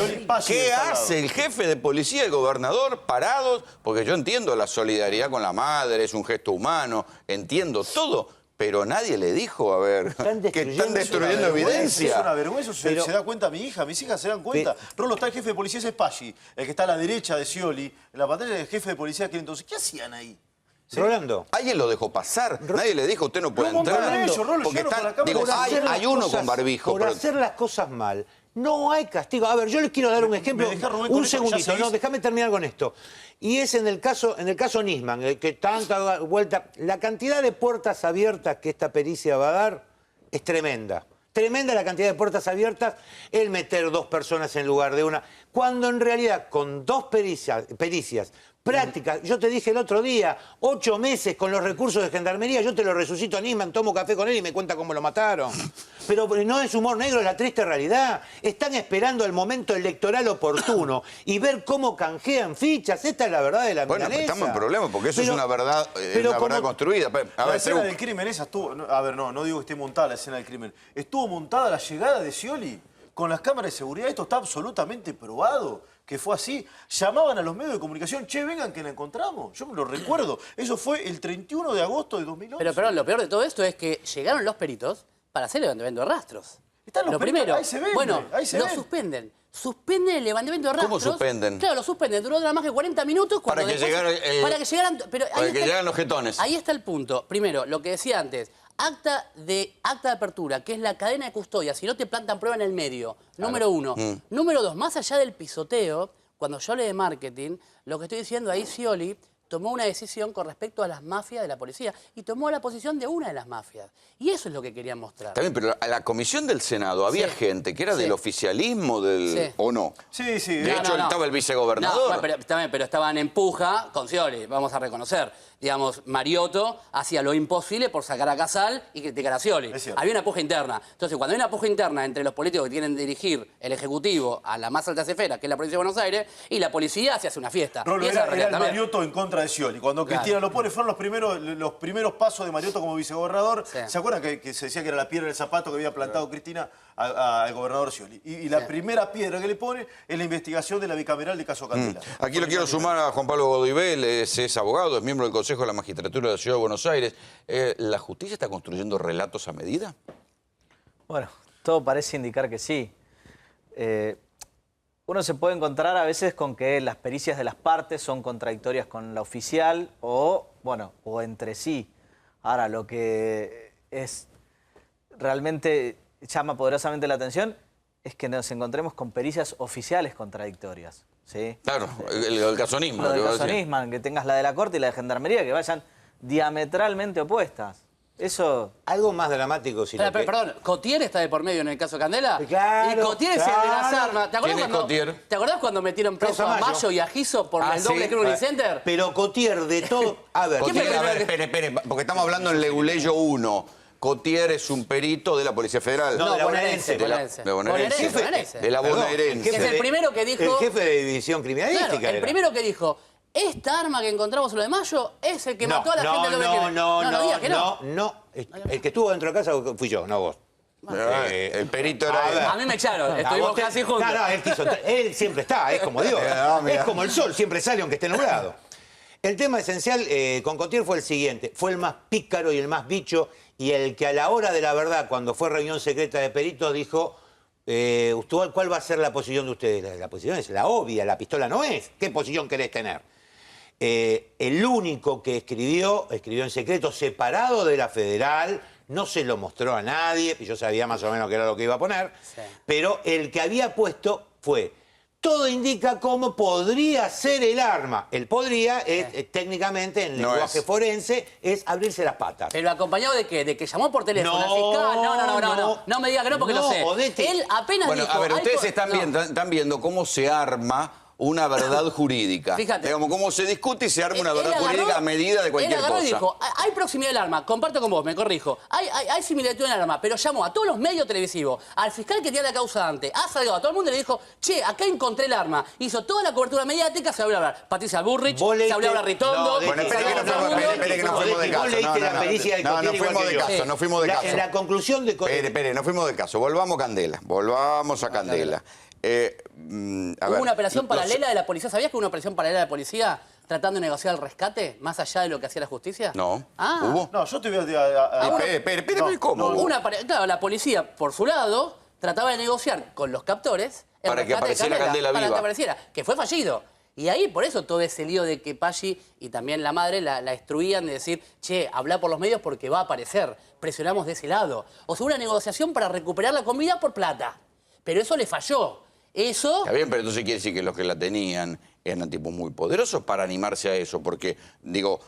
¿qué hace el jefe de policía y el gobernador parados? Porque yo entiendo la solidaridad con la madre, es un gesto humano, entiendo todo, pero nadie le dijo, a ver, que están destruyendo evidencia. Es una vergüenza, se da cuenta mi hija, mis hijas se dan cuenta. Rolo, está el jefe de policía, ese es Paggi, el que está a la derecha de Scioli, en la pantalla del jefe de policía que entonces, ¿qué hacían ahí? Rolando. Alguien lo dejó pasar, nadie le dijo, usted no puede entrar. Porque están, digo, hay uno con barbijo. Por hacer las cosas mal, no hay castigo. A ver, yo les quiero dar un ejemplo, un segundito, no, déjame terminar con esto. Y es en el caso Nisman, que tanta vuelta, la cantidad de puertas abiertas que esta pericia va a dar es tremenda. Tremenda la cantidad de puertas abiertas, el meter 2 personas en lugar de una, cuando en realidad con 2 pericias prácticas, yo te dije el otro día, 8 meses con los recursos de Gendarmería, yo te lo resucito a Nisman, tomo café con él y me cuenta cómo lo mataron. Pero no es humor negro, es la triste realidad. Están esperando el momento electoral oportuno y ver cómo canjean fichas. Esta es la verdad de la milanesa. Bueno, estamos en problemas porque eso es una verdad, construida. La escena del crimen esa estuvo... A ver, no digo que esté montada la escena del crimen. Estuvo montada la llegada de Scioli con las cámaras de seguridad. Esto está absolutamente probado que fue así. Llamaban a los medios de comunicación, che, vengan que la encontramos. Yo me lo recuerdo. Eso fue el 31 de agosto de 2011. Pero lo peor de todo esto es que llegaron los peritos para hacer el levantamiento de rastros. Están los peritos, primero, ahí se ven, bueno, lo ven. suspenden. Suspenden el levantamiento de rastros. ¿Cómo suspenden? Claro, lo suspenden. Duró nada más que 40 minutos. Para que llegaran los jetones. Ahí está el punto. Primero, lo que decía antes. Acta de apertura, que es la cadena de custodia, si no te plantan prueba en el medio, número 1. Número 2, más allá del pisoteo, cuando yo hablé de marketing, lo que estoy diciendo ahí, Scioli tomó una decisión con respecto a las mafias de la policía y tomó la posición de una de las mafias. Y eso es lo que querían mostrar. También, pero a la comisión del Senado había gente que era del oficialismo ¿o no? Sí. De hecho, estaba el vicegobernador. Pero estaban en puja con Scioli, vamos a reconocer. Digamos, Mariotto hacía lo imposible por sacar a Casal y criticar a Scioli. Había una puja interna. Entonces, cuando hay una puja interna entre los políticos que quieren dirigir el Ejecutivo a la más alta esfera, que es la provincia de Buenos Aires, y la policía se hace una fiesta. Rolo, era el Mariotto en contra de Scioli. Cuando Cristina lo pone, fueron los primeros pasos de Mariotto como vicegobernador. ¿Se acuerdan que se decía que era la piedra del zapato que había plantado Cristina al gobernador Scioli? Y la primera piedra que le pone es la investigación de la bicameral de caso Candela. Aquí lo quiero sumar a Juan Pablo Godoy Vélez, es abogado, es miembro del Consejo de la Magistratura de la Ciudad de Buenos Aires. ¿La justicia está construyendo relatos a medida? Bueno, todo parece indicar que sí. Uno se puede encontrar a veces con que las pericias de las partes son contradictorias con la oficial o entre sí. Ahora, lo que realmente llama poderosamente la atención es que nos encontremos con pericias oficiales contradictorias. ¿Sí? Claro, el caso Nisman. Lo del caso Nisman, que tengas la de la Corte y la de Gendarmería, que vayan diametralmente opuestas. Eso... Algo más dramático. Perdón, ¿Cotier está de por medio en el caso Candela? Claro, y Cotier es el de las armas. ¿Quién es Cotier? ¿Te acordás cuando metieron preso a Mayo y a Giso por el doble crimen Center? Pero Cotier de todo... A ver, espere, porque estamos hablando en Leguleyo 1. Cotier es un perito de la Policía Federal. No, de la bonaerense. De la bonaerense. Que es el primero que dijo... El jefe de división criminalística. Claro, el primero que dijo... Esta arma que encontramos en lo de Mayo es el que mató a la gente del doble crimen. No. El que estuvo dentro de casa fui yo, no vos. El perito era él. A mí me echaron, estuvimos casi juntos. No, él siempre está, es como Dios. Es como el sol, siempre sale aunque esté nublado. El tema esencial con Cotier fue el siguiente. Fue el más pícaro y el más bicho y el que a la hora de la verdad, cuando fue reunión secreta de peritos, dijo... ¿cuál va a ser la posición de ustedes? La posición es la obvia, la pistola no es. ¿Qué posición querés tener? El único que escribió en secreto, separado de la federal, no se lo mostró a nadie, y yo sabía más o menos qué era lo que iba a poner, pero el que había puesto fue... Todo indica cómo podría ser el arma. El podría es técnicamente, en lenguaje forense, es abrirse las patas. ¿Pero acompañado de qué? ¿De que llamó por teléfono al fiscal? No me diga que no porque lo sé. Él apenas dijo... A ver, ustedes están viendo cómo se arma una verdad jurídica. Fíjate. Digamos, cómo se discute y se arma una Él verdad agarró- jurídica a medida de cualquier Él agarró cosa. y dijo, hay proximidad del arma, comparto con vos, me corrijo. Hay similitud en el arma, pero llamó a todos los medios televisivos, al fiscal que tenía la causa antes, a Salgado, a todo el mundo y le dijo, che, acá encontré el arma. Hizo toda la cobertura mediática, se volvió a hablar. Patricia Bullrich, se volvió a hablar Ritondo. Bueno, espere que no fuimos de caso. Vos leíste la pericia de Cotier igual que yo. No fuimos de caso. En la conclusión de Cotier. Espere, no fuimos de caso. Volvamos a Candela. Volvamos a Candela. A Hubo ver, una operación los- paralela de la policía. ¿Sabías que hubo una operación paralela de la policía tratando de negociar el rescate más allá de lo que hacía la justicia? No. Ah. ¿Hubo? No, yo te voy a... Espere, ¿cómo? Claro, la policía, por su lado, trataba de negociar con los captores el Para que rescate de apareciera Candela para viva. que apareciera, que fue fallido. Y ahí, por eso, todo ese lío de que Paggi y también la madre la instruían de decir, che, habla por los medios porque va a aparecer. Presionamos de ese lado. O sea, una negociación para recuperarla con vida por plata. Pero eso le falló. Eso... Está bien, pero entonces quiere decir que los que la tenían eran tipos muy poderosos para animarse a eso, porque, digo,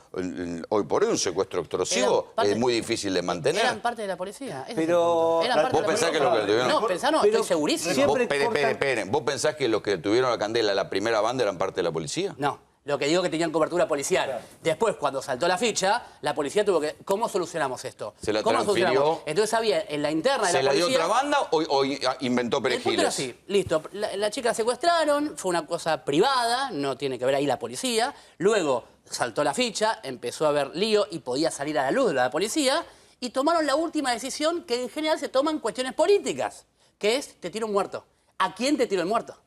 hoy por hoy un secuestro extorsivo es muy difícil de mantener. Eran parte de la policía. Ese Pero- es el punto. Eran parte ¿Vos de la pensás que policía. lo que tuvieron? No, pensá no, estoy segurísimo. Espere. ¿Vos pensás que los que tuvieron a Candela, la primera banda, eran parte de la policía? No. Lo que digo es que tenían cobertura policial. Después, cuando saltó la ficha, la policía tuvo que... ¿Cómo solucionamos esto? Se la ¿Cómo transfirió. solucionamos? Entonces había en la interna de ¿Se la la policía... dio otra banda o inventó El punto era perejiles? así, listo. La chica la secuestraron, fue una cosa privada, no tiene que ver ahí la policía. Luego saltó la ficha, empezó a haber lío y podía salir a la luz de la policía. Y tomaron la última decisión que en general se toman cuestiones políticas, que es te tiro un muerto. ¿A quién te tiro el muerto?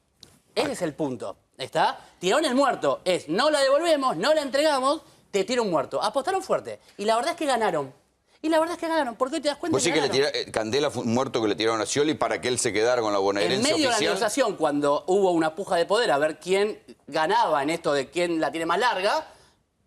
Ese es el punto. ¿Está? Tiraron el muerto. Es no la devolvemos, no la entregamos, te tiro un muerto. Apostaron fuerte. Y la verdad es que ganaron. Porque hoy te das cuenta Vos sí que le ganaron. Candela fue un muerto que le tiraron a Scioli para que él se quedara con la En bonaerense medio de la oficial. negociación, cuando hubo una puja de poder a ver quién ganaba en esto de quién la tiene más larga,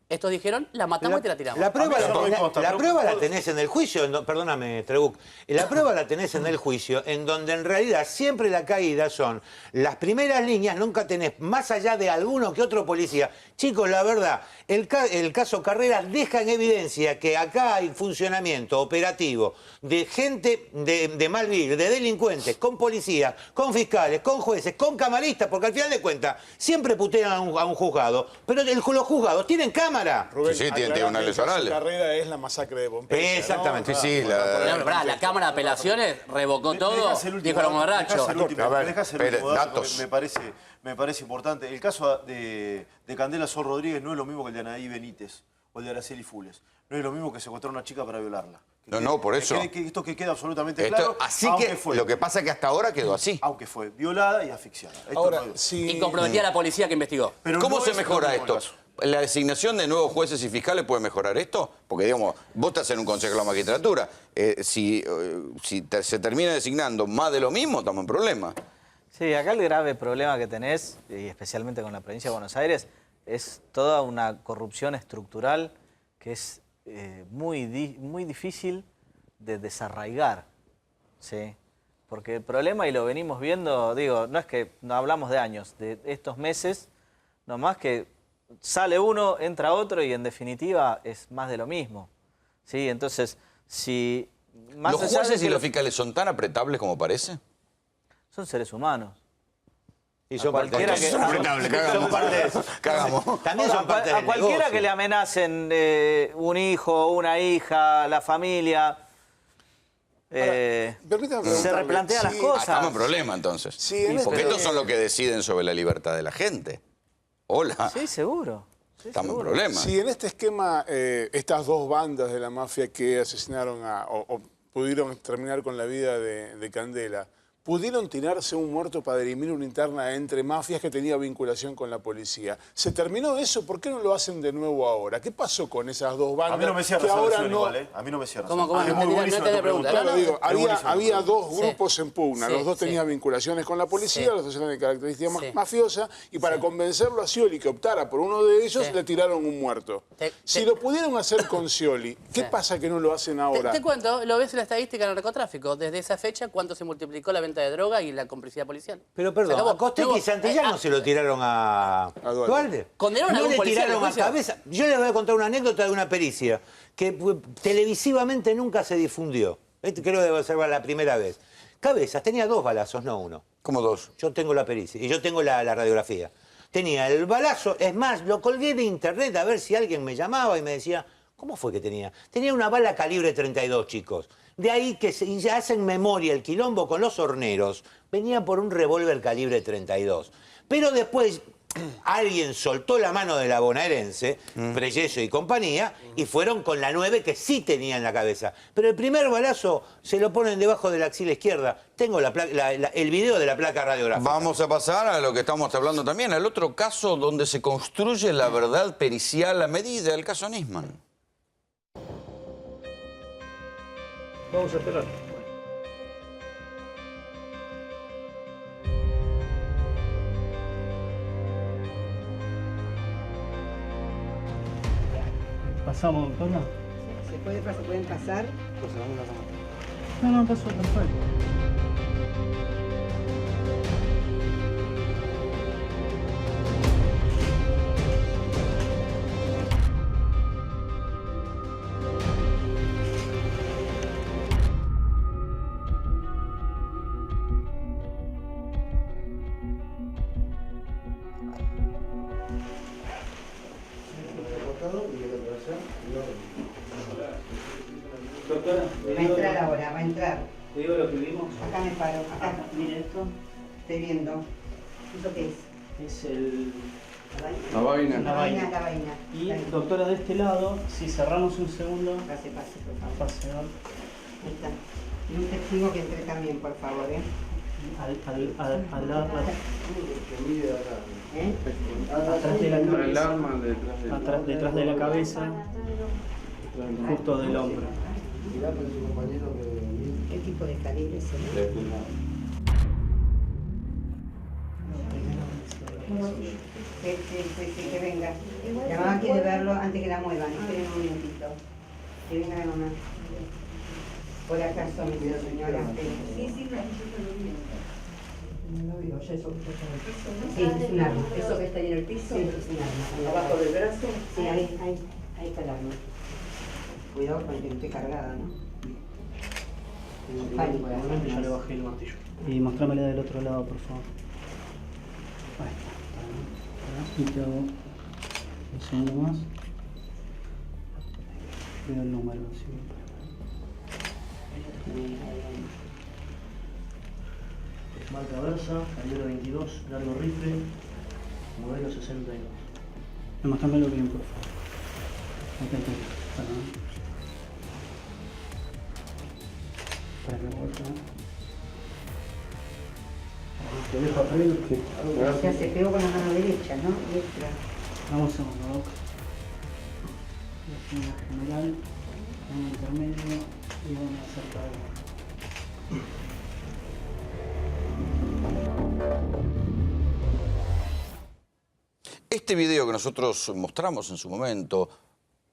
estos dijeron, la matamos y te la tiramos. La prueba la tenés en el juicio, perdóname, Trebuch. La prueba la tenés en el juicio, en donde en realidad siempre la caída son las primeras líneas, nunca tenés, más allá de alguno que otro policía. Chicos, la verdad, el caso Carreras deja en evidencia que acá hay funcionamiento operativo de gente de mal vivir, de delincuentes, con policías, con fiscales, con jueces, con camaristas, porque al final de cuentas siempre putean a un juzgado, pero los juzgados tienen cámara. Rubén, Sí, tiene aclarame, una el ley caso oral. Carrera es la masacre de Pompeya. Exactamente, ¿no? sí. La Cámara de Apelaciones revocó todo, dijo los borrachos. Dejás el último dato que me parece importante. El caso de Candela Sol Rodríguez no es lo mismo que el de Anaí Benítez o el de Araceli Fules. No es lo mismo que secuestrar a una chica para violarla. No, por eso. Esto que queda absolutamente claro. Así aunque que fue, lo que pasa es que hasta ahora quedó así. Aunque fue violada y asfixiada. Ahora, Y comprometía a la policía que investigó. ¿Cómo se mejora esto? ¿La designación de nuevos jueces y fiscales puede mejorar esto? Porque, digamos, vos estás en un consejo de la magistratura. Si se termina designando más de lo mismo, estamos en problema. Sí, acá el grave problema que tenés, y especialmente con la provincia de Buenos Aires, es toda una corrupción estructural que es muy difícil de desarraigar, ¿sí? Porque el problema, y lo venimos viendo, digo, no es que no hablamos de años, de estos meses, nomás que sale uno, entra otro y en definitiva es más de lo mismo, ¿sí? Entonces, si... Más ¿Los allá de jueces que y los fiscales son tan apretables como parece? son seres humanos. Y son cualquiera que... son apretables, cagamos. También son parte a del cualquiera negocio. que le amenacen un hijo, una hija, la familia, permítame se preguntarle, replantea las cosas. Estamos en problema entonces. Sí, en Porque este- estos son los que deciden sobre la libertad de la gente. Hola. Sí, seguro. Sí, Estamos seguro. en problema. Si en este esquema estas dos bandas de la mafia que asesinaron o pudieron terminar con la vida de Candela, pudieron tirarse un muerto para dirimir una interna entre mafias que tenía vinculación con la policía. ¿Se terminó eso? ¿Por qué no lo hacen de nuevo ahora? ¿Qué pasó con esas dos bandas? A mí no me cierra que esa ahora versión no... igual, ¿eh? A mí no me cierra. ¿Cómo? Es muy buenísima tu pregunta. Claro, digo, había buenísima. dos Sí. grupos en pugna, Sí, los dos sí. tenían vinculaciones con la policía, Sí. los dos eran de característica Sí. mafiosa, y para convencerlo a Scioli que optara por uno de ellos, Sí. le tiraron un muerto. Si lo pudieron hacer con Scioli, ¿qué pasa que no lo hacen ahora? Te cuento, lo ves en la estadística del narcotráfico. Desde esa fecha, ¿cuánto se multiplicó la venta de droga y la complicidad policial? Pero Se perdón, acabó. a Costec y Santillán no se lo tiraron a Dualde. ¿Condenaron a No algún le policía tiraron del a juicio? cabeza. Yo les voy a contar una anécdota de una pericia que televisivamente nunca se difundió. Creo que debe ser la primera vez. Cabezas tenía 2 balazos, no 1. ¿Cómo 2? Yo tengo la pericia y yo tengo la radiografía. Tenía el balazo, es más, lo colgué de internet a ver si alguien me llamaba y me decía, ¿cómo fue que tenía? Tenía una bala calibre 32, chicos. De ahí que se hacen memoria el quilombo con los horneros. Venía por un revólver calibre 32. Pero después alguien soltó la mano de la bonaerense, Preyeso y compañía, y fueron con la 9 que sí tenía en la cabeza. Pero el primer balazo se lo ponen debajo de la axila izquierda. Tengo el video de la placa radiográfica. Vamos a pasar a lo que estamos hablando también, al otro caso donde se construye la verdad pericial a medida, el caso Nisman. Vamos a esperar. ¿Pasamos, doctora? ¿Se pueden pasar? No, pasó, perfecto. Doctora, va a entrar ahora, va a entrar. ¿Te digo lo que vimos? Acá me paro, acá. Mire esto. Estoy viendo. ¿Eso qué es? Es el... La vaina. La vaina. La vaina. Y, doctora, de este lado, si cerramos un segundo... Pase, por favor. Pase, ¿no? Ahí está. Y un testigo que entre también, por favor, ¿eh? Al lado... ¿Eh? Atrás de la cabeza. Detrás de la cabeza. Justo del hombro. ¿Qué tipo de calibre es que venga. La mamá quiere verlo antes que la muevan. Esperen un minutito. Que venga la mamá. Por acá son, señora. Sí, no lo veo, ya eso que está en el piso, ¿no? Sí, es un arma. ¿Eso que está ahí en el piso? Sí, es un arma. ¿Abajo del brazo? Sí, ahí está el arma. Cuidado con que no esté cargada, ¿no? Pánico, Igualmente ya le bajé el martillo. Y mostrámela del otro lado, por favor. Ahí está. Y te hago un segundo más. Veo el número, sí. Marca Versa, calibre 22, largo rifle, modelo 62. Mostrámelo bien, por favor. Acá. Para que vuelva. Te dejo arriba. O sea, se pegó con la mano derecha, ¿no? Vamos a un segundo, la general, un intermedio y vamos a hacer cada Este video que nosotros mostramos en su momento,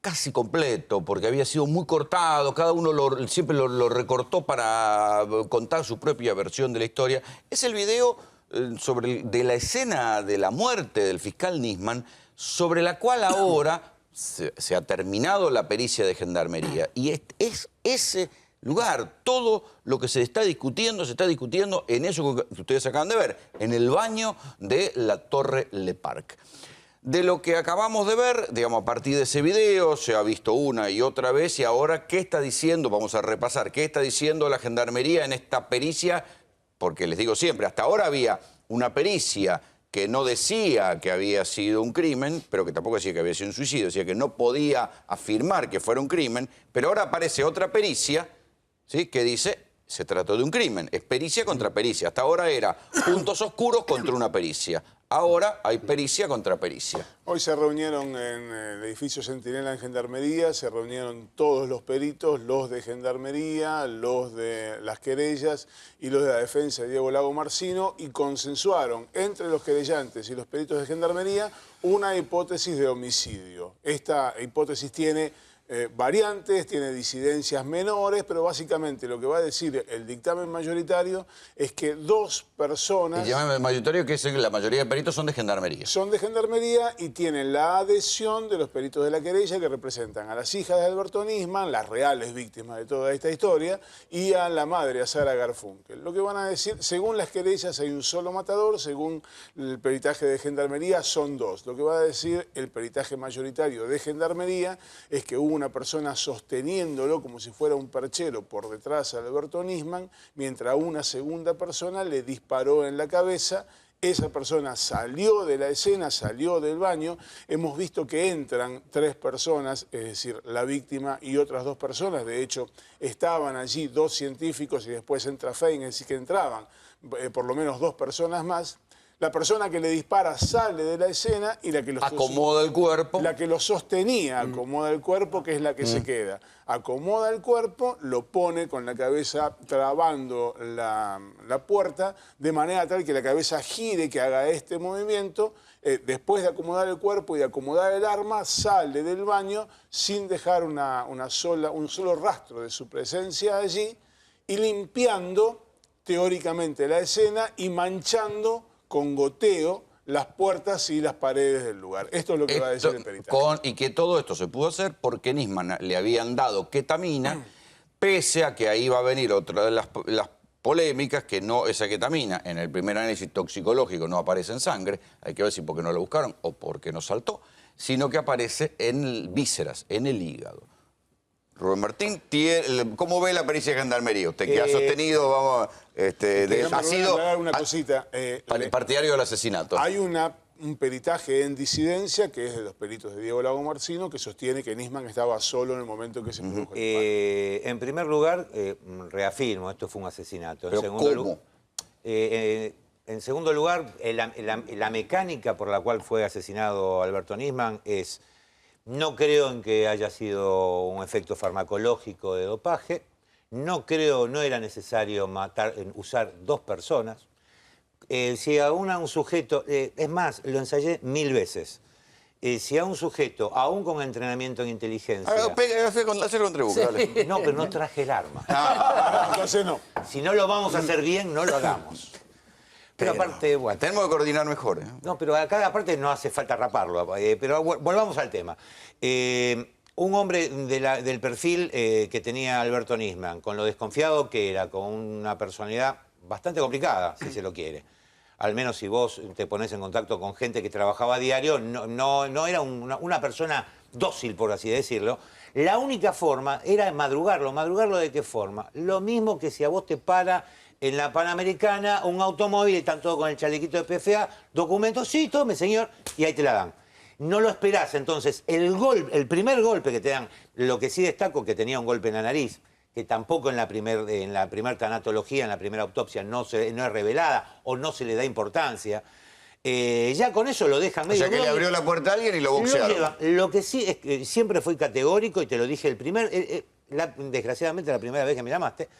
casi completo, porque había sido muy cortado, cada uno siempre lo recortó para contar su propia versión de la historia, es el video de la escena de la muerte del fiscal Nisman, sobre la cual ahora se ha terminado la pericia de Gendarmería. Y es ese lugar, todo lo que se está discutiendo en eso que ustedes acaban de ver, en el baño de la Torre Le Parc. De lo que acabamos de ver, digamos, a partir de ese video, se ha visto una y otra vez, y ahora, ¿qué está diciendo? Vamos a repasar, ¿qué está diciendo la Gendarmería en esta pericia? Porque les digo siempre, hasta ahora había una pericia que no decía que había sido un crimen, pero que tampoco decía que había sido un suicidio, decía que no podía afirmar que fuera un crimen, pero ahora aparece otra pericia, ¿sí?, que dice, se trató de un crimen, es pericia contra pericia. Hasta ahora era puntos oscuros contra una pericia. Ahora hay pericia contra pericia. Hoy se reunieron en el edificio Centinela en Gendarmería, se reunieron todos los peritos, los de Gendarmería, los de las querellas y los de la defensa de Diego Lago Marcino, y consensuaron entre los querellantes y los peritos de Gendarmería una hipótesis de homicidio. Esta hipótesis tiene variantes, tiene disidencias menores, pero básicamente lo que va a decir el dictamen mayoritario es que 2 personas... El dictamen mayoritario, que es la mayoría de peritos son de Gendarmería. Son de Gendarmería y tienen la adhesión de los peritos de la querella que representan a las hijas de Alberto Nisman, las reales víctimas de toda esta historia, y a la madre, a Sara Garfunkel. Lo que van a decir, según las querellas hay un solo matador, según el peritaje de Gendarmería son 2. Lo que va a decir el peritaje mayoritario de Gendarmería es que hubo una persona sosteniéndolo como si fuera un perchero por detrás a Alberto Nisman, mientras una segunda persona le disparó en la cabeza. Esa persona salió de la escena, salió del baño. Hemos visto que entran 3 personas, es decir, la víctima y otras 2 personas. De hecho, estaban allí 2 científicos y después entra Fein, es decir, que entraban por lo menos 2 personas más. La persona que le dispara sale de la escena y la que acomoda el cuerpo. La que lo sostenía acomoda el cuerpo, que es la que se queda. Acomoda el cuerpo, lo pone con la cabeza trabando la puerta, de manera tal que la cabeza gire, que haga este movimiento. Después de acomodar el cuerpo y de acomodar el arma, sale del baño sin dejar un solo rastro de su presencia allí y limpiando teóricamente la escena y manchando con goteo las puertas y las paredes del lugar. Esto es lo que va a decir el peritaje. Y que todo esto se pudo hacer porque Nisman le habían dado ketamina, pese a que ahí va a venir otra de las polémicas, que no esa ketamina en el primer análisis toxicológico no aparece en sangre, hay que ver si porque no lo buscaron o porque no saltó, sino que aparece en vísceras, en el hígado. Rubén Martín, ¿cómo ve la pericia de Gendarmería? Usted que ha sostenido, vamos, ha sido una cosita, partidario del asesinato. Hay un peritaje en disidencia, que es de los peritos de Diego Lago Marcino, que sostiene que Nisman estaba solo en el momento en que se produjo el En primer lugar, reafirmo, esto fue un asesinato. ¿Pero cómo? En segundo lugar, la mecánica por la cual fue asesinado Alberto Nisman es... No creo en que haya sido un efecto farmacológico de dopaje. No era necesario usar 2 personas. Si a un sujeto, es más, lo ensayé 1000 veces. Si a un sujeto, aún con entrenamiento en inteligencia... Hacer con trebucales. No, pero no traje el arma. Entonces no. Si no lo vamos a hacer bien, no lo hagamos. Pero aparte, bueno... Tenemos que coordinar mejor. No, pero acá aparte no hace falta raparlo. Pero volvamos al tema. Un hombre del perfil que tenía Alberto Nisman, con lo desconfiado que era, con una personalidad bastante complicada, si se lo quiere. Al menos si vos te pones en contacto con gente que trabajaba a diario, no era una persona dócil, por así decirlo. La única forma era madrugarlo. ¿Madrugarlo de qué forma? Lo mismo que si a vos te para... En la Panamericana, un automóvil, están todos con el chalequito de PFA, documentos, sí, tome, señor, y ahí te la dan. No lo esperás, entonces, el primer golpe que te dan, lo que sí destaco, que tenía un golpe en la nariz, que tampoco en la primer tanatología, en la primera autopsia, no es revelada o no se le da importancia. Ya con eso lo dejan medio... O sea, que le abrió la puerta a alguien y lo boxearon. Lo que sí es que siempre fui categórico, y te lo dije desgraciadamente la primera vez que me llamaste,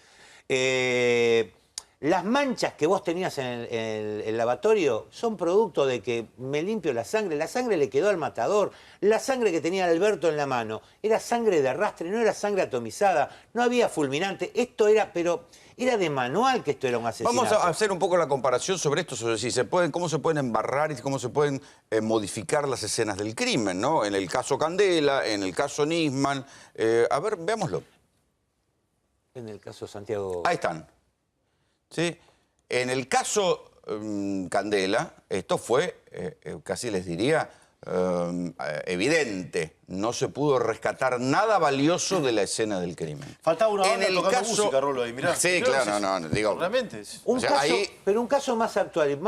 las manchas que vos tenías en el lavatorio son producto de que me limpio la sangre le quedó al matador, la sangre que tenía Alberto en la mano era sangre de arrastre, no era sangre atomizada, no había fulminante, era de manual que esto era un asesinato. Vamos a hacer un poco la comparación sobre esto, sobre cómo se pueden embarrar y cómo se pueden modificar las escenas del crimen, ¿no? En el caso Candela, en el caso Nisman, a ver, veámoslo. En el caso Santiago... Ahí están. ¿Sí? En el caso Candela, esto fue, casi les diría, evidente. No se pudo rescatar nada valioso de la escena del crimen. Faltaba una banda tocando caso... música, Rolo, ahí, mirá. Sí, claro, no, digo... Realmente. Pero un caso más actual,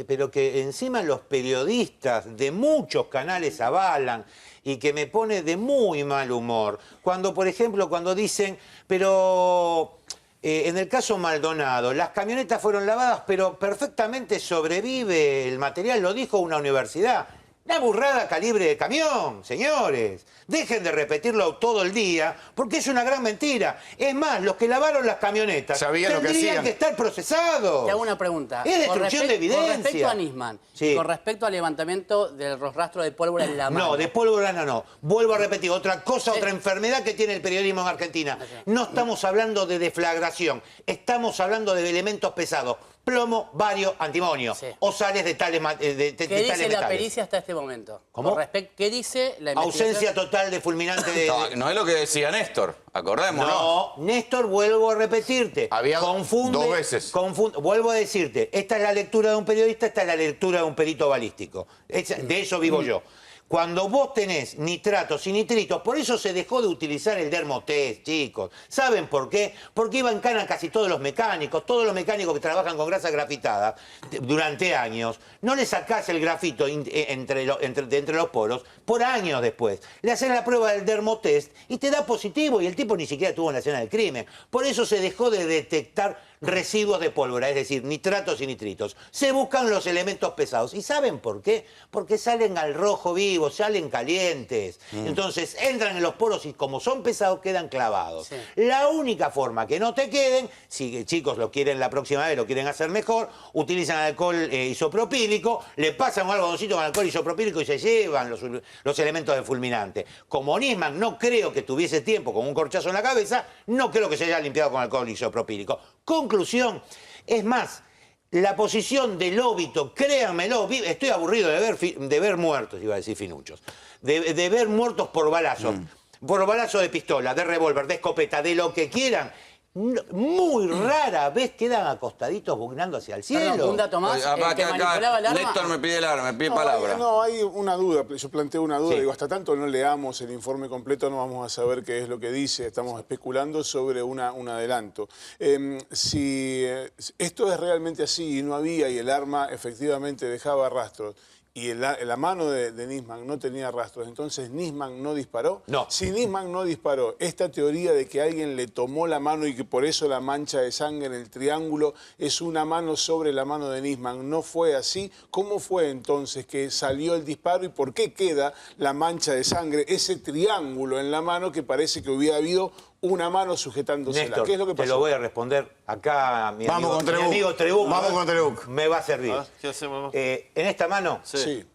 pero que encima los periodistas de muchos canales avalan y que me pone de muy mal humor. Cuando, por ejemplo, cuando dicen, pero... en el caso Maldonado, las camionetas fueron lavadas, pero perfectamente sobrevive el material, lo dijo una universidad. Una burrada calibre de camión, señores. Dejen de repetirlo todo el día, porque es una gran mentira. Es más, los que lavaron las camionetas tendrían que estar procesados. Te hago una pregunta. Es destrucción de evidencia. Con respecto a Nisman, y con respecto al levantamiento del rastro de pólvora en la mano. No, de pólvora no. Vuelvo a repetir, otra cosa, otra enfermedad que tiene el periodismo en Argentina. No estamos hablando de deflagración, estamos hablando de elementos pesados. Plomo, bario, antimonio. O sales de tales metales. ¿Qué dice la pericia hasta este momento? ¿Cómo? ¿Qué dice la investigación? Ausencia total de fulminante de... No es lo que decía Néstor, acordémonos. No, Néstor, vuelvo a repetirte. Había confunde, 2 veces. Vuelvo a decirte, esta es la lectura de un periodista, esta es la lectura de un perito balístico. De eso vivo yo. Cuando vos tenés nitratos y nitritos, por eso se dejó de utilizar el dermotest, chicos. ¿Saben por qué? Porque iban cana casi todos los mecánicos que trabajan con grasa grafitada durante años. No le sacás el grafito entre los poros por años después. Le haces la prueba del dermotest y te da positivo y el tipo ni siquiera estuvo en la escena del crimen. Por eso se dejó de detectar residuos de pólvora, es decir, nitratos y nitritos. Se buscan los elementos pesados. ¿Y saben por qué? Porque salen al rojo vivo, salen calientes. Entonces entran en los poros y como son pesados quedan clavados. La única forma que no te queden, si chicos lo quieren la próxima vez, lo quieren hacer mejor, utilizan alcohol isopropílico, le pasan un algodoncito con alcohol isopropílico y se llevan los elementos de fulminante. Como Nisman no creo que tuviese tiempo con un corchazo en la cabeza, no creo que se haya limpiado con alcohol isopropílico. Conclusión, es más, la posición del óbito, créanmelo, estoy aburrido de ver muertos, iba a decir finuchos, de ver muertos por balazos, por balazo de pistola, de revólver, de escopeta, de lo que quieran. Muy rara vez quedan acostaditos bugnando hacia el cielo. Perdón, un dato más, que manipulaba el arma. Néstor me pide palabra. No, hay una duda, yo planteo una duda, digo, hasta tanto no leamos el informe completo no vamos a saber qué es lo que dice, estamos especulando sobre un adelanto. Si esto es realmente así y no había y el arma efectivamente dejaba rastros, y la mano de Nisman no tenía rastros, entonces Nisman no disparó. No. Si Nisman no disparó, esta teoría de que alguien le tomó la mano y que por eso la mancha de sangre en el triángulo es una mano sobre la mano de Nisman, no fue así. ¿Cómo fue entonces que salió el disparo y por qué queda la mancha de sangre, ese triángulo en la mano que parece que hubiera habido una mano sujetándosela? Néstor, ¿Qué es lo que pasó? te lo voy a responder acá, mi amigo Trebuch. Vamos con Trebuch. Me va a servir. ¿Qué hacemos? En esta mano, Sí.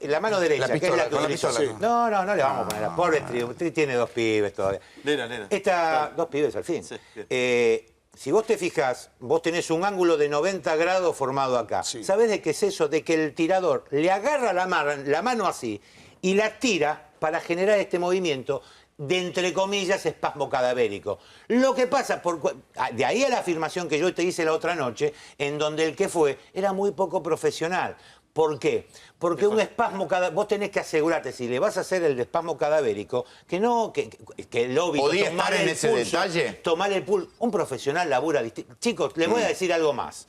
la mano derecha, La pistola, que es la que con la utilizó. pistola. No le vamos a poner. Pobre Trebuch, tiene 2 pibes todavía. Nena. 2 pibes al fin. Sí, si vos te fijas, vos tenés un ángulo de 90 grados formado acá. Sí. ¿Sabés de qué es eso? De que el tirador le agarra la mano así y la tira para generar este movimiento de, entre comillas, espasmo cadavérico. Lo que pasa, de ahí a la afirmación que yo te hice la otra noche, en donde el que fue era muy poco profesional. ¿Por qué? Porque un espasmo cadavérico, vos tenés que asegurarte, si le vas a hacer el espasmo cadavérico, que el óbito... ¿Podía estar en ese detalle? Tomar el pulso. Un profesional labura distinto. Chicos, les voy a decir algo más.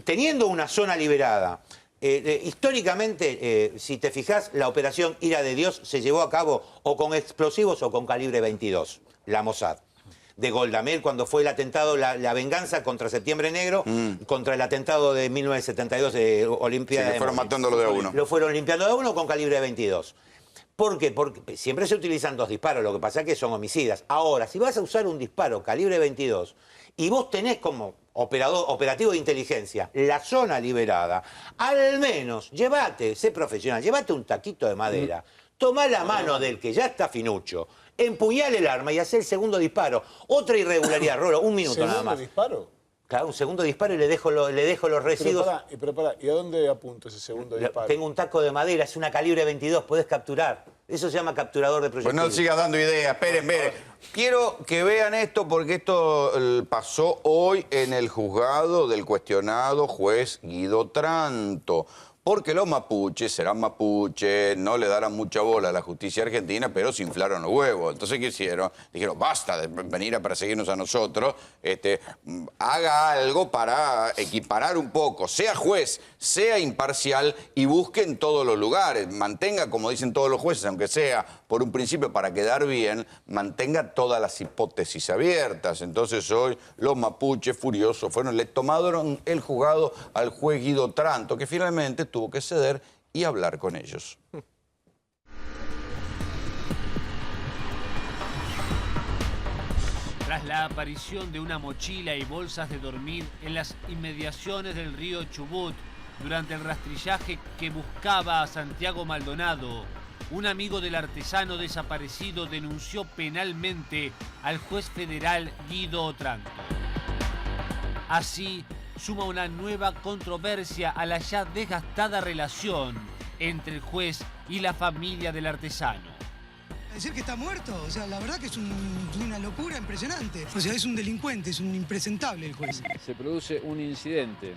Teniendo una zona liberada, históricamente, si te fijas, la operación Ira de Dios se llevó a cabo o con explosivos o con calibre 22, la Mossad. De Golda Meir, cuando fue el atentado, la venganza contra Septiembre Negro, contra el atentado de 1972 de Olimpiada. Sí, fueron matándolo de a uno. Lo fueron limpiando de a uno con calibre 22. ¿Por qué? Porque siempre se utilizan 2 disparos, lo que pasa es que son homicidas. Ahora, si vas a usar un disparo calibre 22 y vos tenés como operativo de inteligencia la zona liberada, al menos sé profesional, llévate un taquito de madera, tomá la mano del que ya está finucho, empuñale el arma y hacé el segundo disparo. Otra irregularidad, Rolo, 1 minuto nada más. ¿Segundo disparo? Claro, un segundo disparo y le dejo los residuos. Pero pará, ¿y a dónde apunto ese segundo disparo? Tengo un taco de madera, es una calibre 22, podés capturar. Eso se llama capturador de proyectiles. Pues no sigas dando ideas, esperen. Quiero que vean esto porque esto pasó hoy en el juzgado del cuestionado juez Guido Tranto. Porque los mapuches serán mapuches, no le darán mucha bola a la justicia argentina, pero se inflaron los huevos. Entonces, ¿qué hicieron? Dijeron, basta de venir a perseguirnos a nosotros, haga algo para equiparar un poco, sea juez, sea imparcial y busque en todos los lugares. Mantenga, como dicen todos los jueces, aunque sea por un principio para quedar bien, mantenga todas las hipótesis abiertas. Entonces hoy los mapuches furiosos le tomaron el juzgado al juez Guido Tranto, que finalmente tuvo que ceder y hablar con ellos. Tras la aparición de una mochila y bolsas de dormir en las inmediaciones del río Chubut, durante el rastrillaje que buscaba a Santiago Maldonado, un amigo del artesano desaparecido denunció penalmente al juez federal Guido Otranto. Así, suma una nueva controversia a la ya desgastada relación entre el juez y la familia del artesano. Decir que está muerto, o sea, la verdad que es una locura impresionante. O sea, es un delincuente, es un impresentable el juez. Se produce un incidente.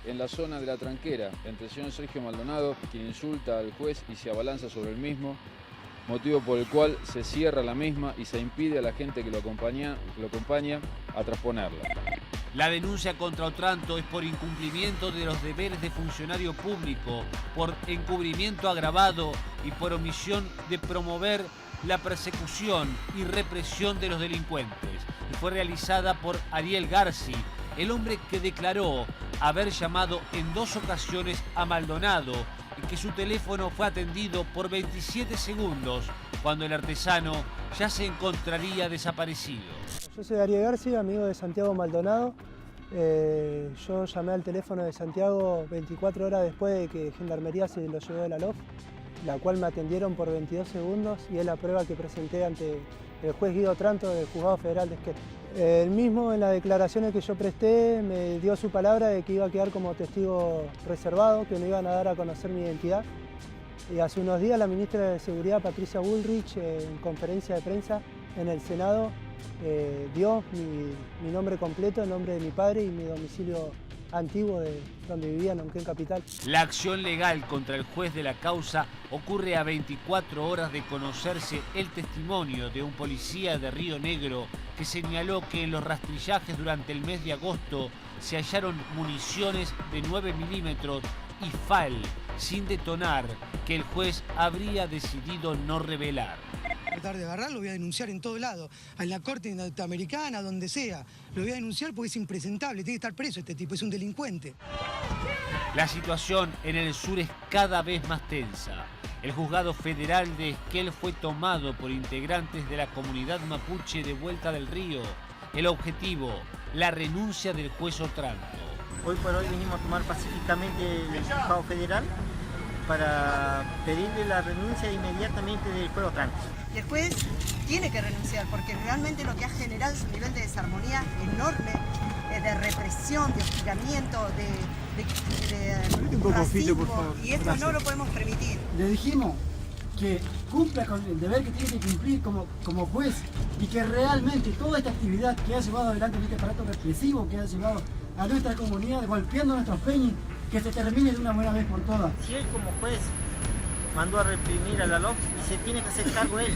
En la zona de la tranquera, entre el señor Sergio Maldonado, quien insulta al juez y se abalanza sobre el mismo, motivo por el cual se cierra la misma y se impide a la gente que lo acompaña a trasponerla. La denuncia contra Otranto es por incumplimiento de los deberes de funcionario público, por encubrimiento agravado y por omisión de promover la persecución y represión de los delincuentes. Y fue realizada por Ariel Garci, el hombre que declaró haber llamado en 2 ocasiones a Maldonado y que su teléfono fue atendido por 27 segundos cuando el artesano ya se encontraría desaparecido. Yo soy Ariel Garci, amigo de Santiago Maldonado. Yo llamé al teléfono de Santiago 24 horas después de que Gendarmería se lo llevó de la LOF, la cual me atendieron por 22 segundos y es la prueba que presenté ante el juez Guido Otranto del Juzgado Federal de Esquel. Él mismo en las declaraciones que yo presté me dio su palabra de que iba a quedar como testigo reservado, que no iban a dar a conocer mi identidad. Y hace unos días la ministra de Seguridad, Patricia Bullrich, en conferencia de prensa en el Senado, dio mi nombre completo, el nombre de mi padre y mi domicilio antiguo de donde vivía en Neuquén Capital. La acción legal contra el juez de la causa ocurre a 24 horas de conocerse el testimonio de un policía de Río Negro que señaló que en los rastrillajes durante el mes de agosto se hallaron municiones de 9 milímetros y FAL sin detonar, que el juez habría decidido no revelar. Tratar de agarrarlo, lo voy a denunciar en todo lado, en la corte norteamericana, donde sea. Lo voy a denunciar porque es impresentable, tiene que estar preso este tipo, es un delincuente. La situación en el sur es cada vez más tensa. El juzgado federal de Esquel fue tomado por integrantes de la comunidad mapuche de Vuelta del Río. El objetivo, la renuncia del juez Otranto. Hoy por hoy venimos a tomar pacíficamente el juzgado federal para pedirle la renuncia inmediatamente del juez Otranto. Y el juez tiene que renunciar porque realmente lo que ha generado es un nivel de desarmonía enorme, de represión, de hostigamiento, de racismo, y esto no lo podemos permitir. Le dijimos que cumpla con el deber que tiene que cumplir como juez y que realmente toda esta actividad que ha llevado adelante en este aparato represivo que ha llevado a nuestra comunidad, golpeando a nuestros peñis, que se termine de una buena vez por todas. Si él como juez mandó a reprimir a la LOF y se tiene que hacer cargo él.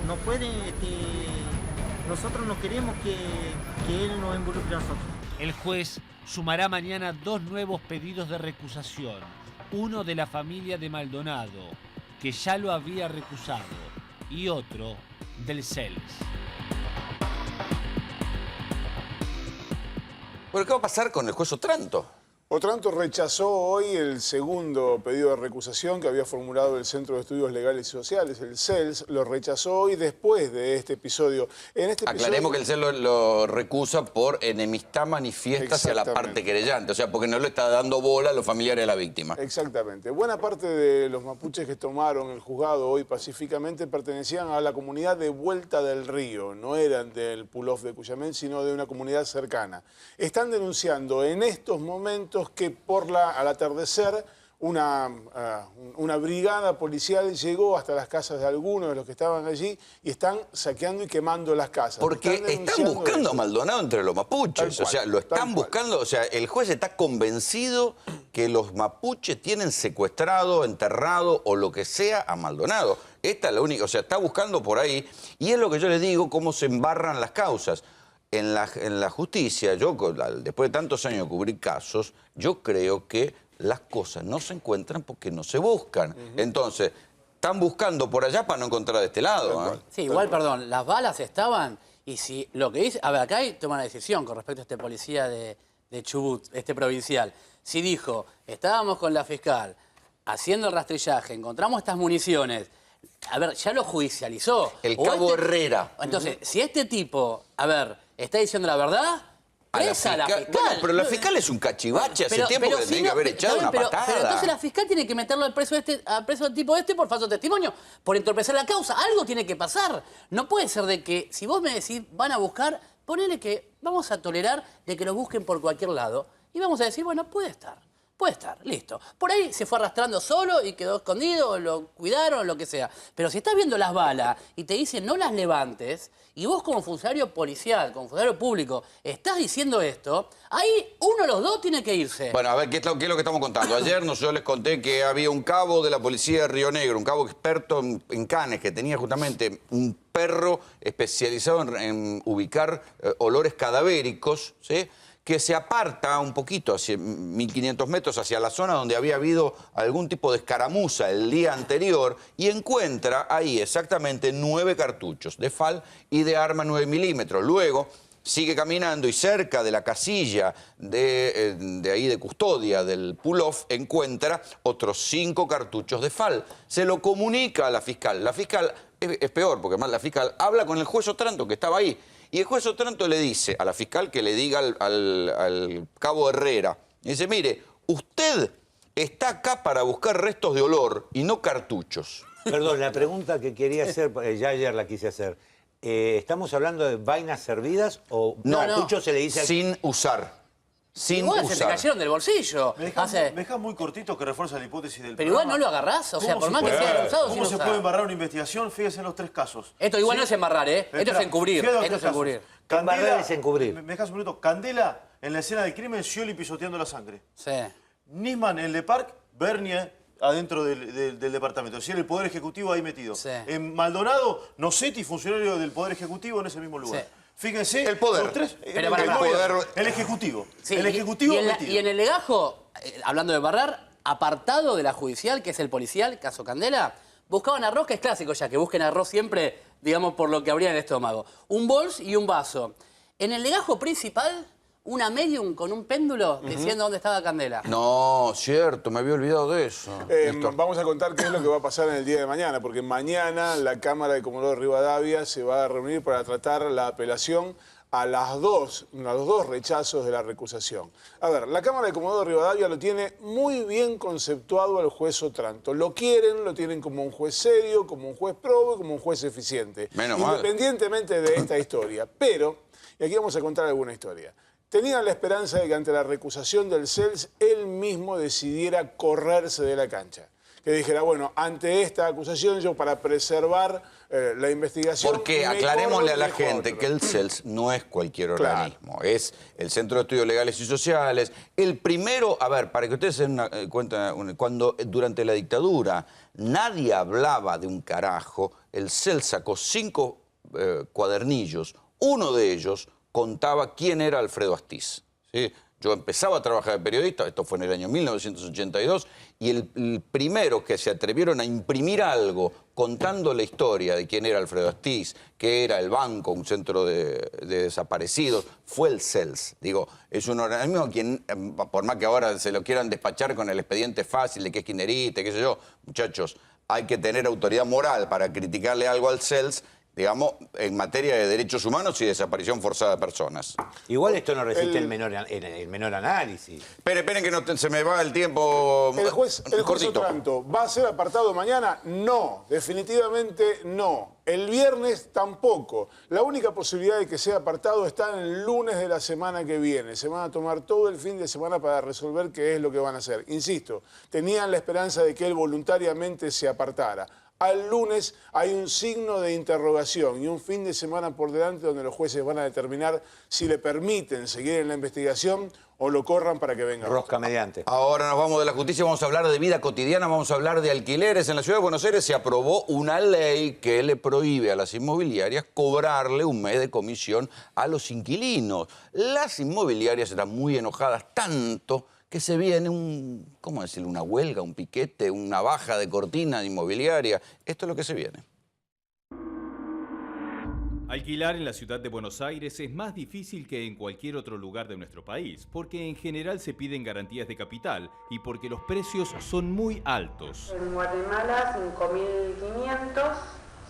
No puede, nosotros no queremos que él nos involucre a nosotros. El juez sumará mañana 2 nuevos pedidos de recusación. Uno de la familia de Maldonado, que ya lo había recusado, y otro del CELS. Bueno, ¿qué va a pasar con el juez Otranto? Otranto rechazó hoy el segundo pedido de recusación que había formulado el Centro de Estudios Legales y Sociales, el CELS. Lo rechazó hoy después de este episodio. Aclaremos que el CELS lo recusa por enemistad manifiesta hacia la parte querellante, o sea, porque no le está dando bola a los familiares de la víctima. Exactamente. Buena parte de los mapuches que tomaron el juzgado hoy pacíficamente pertenecían a la comunidad de Vuelta del Río. No eran del Pulof de Cuyamén, sino de una comunidad cercana. Están denunciando en estos momentos que al atardecer una brigada policial llegó hasta las casas de algunos de los que estaban allí y están saqueando y quemando las casas. Porque están buscando a Maldonado entre los mapuches, o sea, lo están buscando, o sea, el juez está convencido que los mapuches tienen secuestrado, enterrado o lo que sea a Maldonado. Esta es la única, o sea, está buscando por ahí y es lo que yo les digo, cómo se embarran las causas. En la justicia, yo después de tantos años de cubrir casos, yo creo que las cosas no se encuentran porque no se buscan. Entonces, están buscando por allá para no encontrar de este lado. Sí, igual, perdón, las balas estaban Y si lo que dice... A ver, acá hay toma una decisión con respecto a este policía de Chubut, este provincial. Si dijo, estábamos con la fiscal haciendo el rastrillaje, encontramos estas municiones... A ver, ya lo judicializó. El cabo Herrera. Entonces, si este tipo, a ver, está diciendo la verdad... Presa la fiscal. Bueno, pero la fiscal es un cachivache, hace tiempo que le tiene que haber echado una patada. Pero entonces la fiscal tiene que meterlo al preso del tipo por falso testimonio, por entorpecer la causa. Algo tiene que pasar. No puede ser de que, si vos me decís, van a buscar, ponele que vamos a tolerar de que lo busquen por cualquier lado. Y vamos a decir, bueno, puede estar, listo. Por ahí se fue arrastrando solo y quedó escondido, o lo cuidaron, o lo que sea. Pero si estás viendo las balas y te dicen no las levantes, y vos como funcionario policial, como funcionario público, estás diciendo esto, ahí uno de los dos tiene que irse. Bueno, a ver, ¿qué es lo que estamos contando? Ayer yo les conté que había un cabo de la policía de Río Negro, un cabo experto en canes, que tenía justamente un perro especializado en ubicar olores cadavéricos, ¿sí?, que se aparta un poquito, hacia 1500 metros, hacia la zona donde había habido algún tipo de escaramuza el día anterior, y encuentra ahí exactamente 9 cartuchos de FAL y de arma 9 milímetros. Luego sigue caminando y cerca de la casilla de ahí de custodia del pull-off encuentra otros 5 cartuchos de FAL. Se lo comunica a la fiscal. La fiscal es peor, porque además la fiscal habla con el juez Otranto, que estaba ahí. Y el juez Otranto le dice a la fiscal que le diga al cabo Herrera, dice, mire, usted está acá para buscar restos de olor y no cartuchos. Perdón, la pregunta que quería hacer, ya ayer la quise hacer. ¿Estamos hablando de vainas servidas o cartuchos se le dice... Sin usar. Sin igual usar. se te cayeron del bolsillo. Me dejás muy cortito que refuerza la hipótesis del Pero igual no lo agarrás, o sea, por más que sea usado sin ¿Cómo se usar? puede embarrar una investigación? Fíjense en los 3 casos. Esto igual no es embarrar, ¿eh? Esto es encubrir. Esto es encubrir. Embarrar es encubrir. Me dejas un minuto. Candela, en la escena del crimen, Scioli pisoteando la sangre. Sí. Nisman en Le Parc, Bernier adentro del departamento. Es decir, el Poder Ejecutivo ahí metido. Sí. En Maldonado, Nocetti, funcionario del Poder Ejecutivo, en ese mismo lugar. Sí. Fíjense, el poder. Los 3, el Ejecutivo. Sí, el Ejecutivo y en el legajo, hablando de barrar, apartado de la judicial, que es el policial, caso Candela, buscaban arroz, que es clásico ya, que busquen arroz siempre, digamos, por lo que habría en el estómago. Un bols y un vaso. En el legajo principal, una medium con un péndulo diciendo dónde estaba Candela. No, cierto, me había olvidado de eso. Vamos a contar qué es lo que va a pasar en el día de mañana, porque mañana la Cámara de Comodoro Rivadavia se va a reunir para tratar la apelación a los dos rechazos de la recusación. A ver, la Cámara de Comodoro Rivadavia lo tiene muy bien conceptuado al juez Otranto. Lo tienen como un juez serio, como un juez probo, como un juez eficiente. Menos mal. Independientemente de esta historia. Pero, y aquí vamos a contar alguna historia. Tenían la esperanza de que ante la recusación del CELS, él mismo decidiera correrse de la cancha. Que dijera, bueno, ante esta acusación yo para preservar la investigación... Porque aclarémosle a la gente que el CELS no es cualquier organismo. Claro. Es el Centro de Estudios Legales y Sociales. El primero, a ver, para que ustedes se den cuenta, cuando durante la dictadura nadie hablaba de un carajo, el CELS sacó 5 cuadernillos. Uno de ellos contaba quién era Alfredo Astiz, ¿sí? Yo empezaba a trabajar de periodista, esto fue en el año 1982, y el primero que se atrevieron a imprimir algo contando la historia de quién era Alfredo Astiz, que era el banco, un centro de desaparecidos, fue el CELS. Digo, es un organismo quien, por más que ahora se lo quieran despachar con el expediente fácil de que es kirchnerista, qué sé yo, muchachos, hay que tener autoridad moral para criticarle algo al CELS, digamos, en materia de derechos humanos y desaparición forzada de personas. Igual esto no resiste el menor análisis. Esperen que se me va el tiempo. El juez Otranto, ¿va a ser apartado mañana? No, definitivamente no. El viernes tampoco. La única posibilidad de que sea apartado está en el lunes de la semana que viene. Se van a tomar todo el fin de semana para resolver qué es lo que van a hacer. Insisto, tenían la esperanza de que él voluntariamente se apartara. Al lunes hay un signo de interrogación y un fin de semana por delante donde los jueces van a determinar si le permiten seguir en la investigación o lo corran para que venga. Rosca mediante. Ahora nos vamos de la justicia, vamos a hablar de vida cotidiana, vamos a hablar de alquileres. En la Ciudad de Buenos Aires se aprobó una ley que le prohíbe a las inmobiliarias cobrarle un mes de comisión a los inquilinos. Las inmobiliarias están muy enojadas, tanto que se viene ¿cómo decirlo? Una huelga, un piquete, una baja de cortina inmobiliaria. Esto es lo que se viene. Alquilar en la ciudad de Buenos Aires es más difícil que en cualquier otro lugar de nuestro país, porque en general se piden garantías de capital y porque los precios son muy altos. En Guatemala 5.500,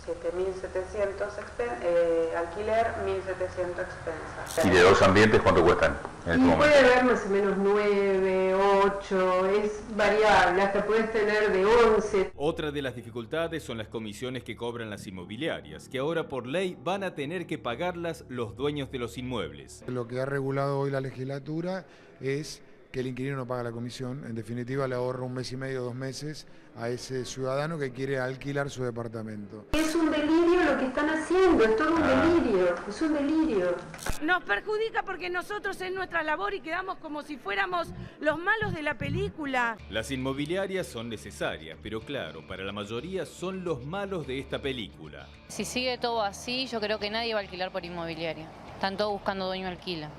7.700 alquiler, 1.700 expensas. ¿Y de 2 ambientes cuánto cuestan en este momento? Puede haber más o menos 9, 8, es variable, hasta puedes tener de 11. Otra de las dificultades son las comisiones que cobran las inmobiliarias, que ahora por ley van a tener que pagarlas los dueños de los inmuebles. Lo que ha regulado hoy la legislatura es que el inquilino no paga la comisión. En definitiva, le ahorra 1 mes y medio, 2 meses a ese ciudadano que quiere alquilar su departamento. Es un delirio lo que están haciendo, es todo un delirio, es un delirio. Nos perjudica porque nosotros es nuestra labor y quedamos como si fuéramos los malos de la película. Las inmobiliarias son necesarias, pero claro, para la mayoría son los malos de esta película. Si sigue todo así, yo creo que nadie va a alquilar por inmobiliaria. Están todos buscando dueño alquila.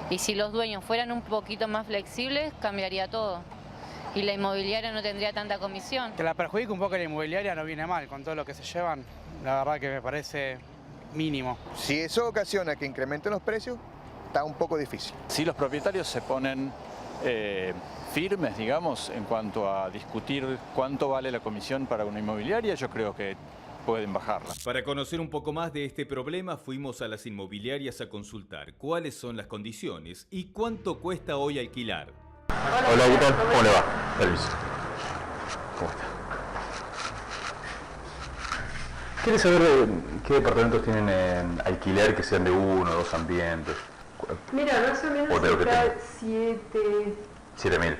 Y si los dueños fueran un poquito más flexibles, cambiaría todo. Y la inmobiliaria no tendría tanta comisión. Que la perjudique un poco la inmobiliaria no viene mal, con todo lo que se llevan, la verdad que me parece mínimo. Si eso ocasiona que incrementen los precios, está un poco difícil. Si los propietarios se ponen firmes, digamos, en cuanto a discutir cuánto vale la comisión para una inmobiliaria, yo creo que pueden bajarla. Para conocer un poco más de este problema, fuimos a las inmobiliarias a consultar cuáles son las condiciones y cuánto cuesta hoy alquilar. Hola, ¿qué tal? ¿Cómo le va? Permiso. ¿Cómo está? ¿Quiere saber qué departamentos tienen en alquiler que sean de 1 o 2 ambientes? Mira, más o menos está 7... 7.000.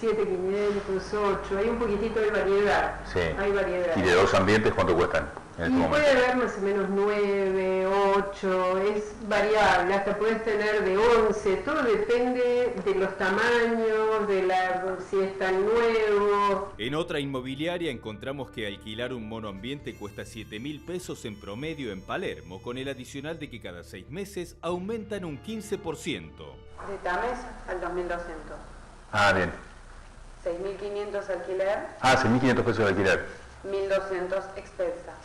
7.500, 8, hay un poquitito de variedad. Sí. Hay variedad. ¿Y de 2 ambientes cuánto cuestan en este momento? Puede haber más o menos 9, 8, es variable, hasta puedes tener de 11, todo depende de los tamaños, de si es tan nuevo. En otra inmobiliaria encontramos que alquilar un monoambiente cuesta 7.000 pesos en promedio en Palermo, con el adicional de que cada 6 meses aumentan un 15%. De Tames al 2.200. Ah, bien. 6.500 alquiler. Ah, 6.500 pesos de alquiler. 1.200 expensas.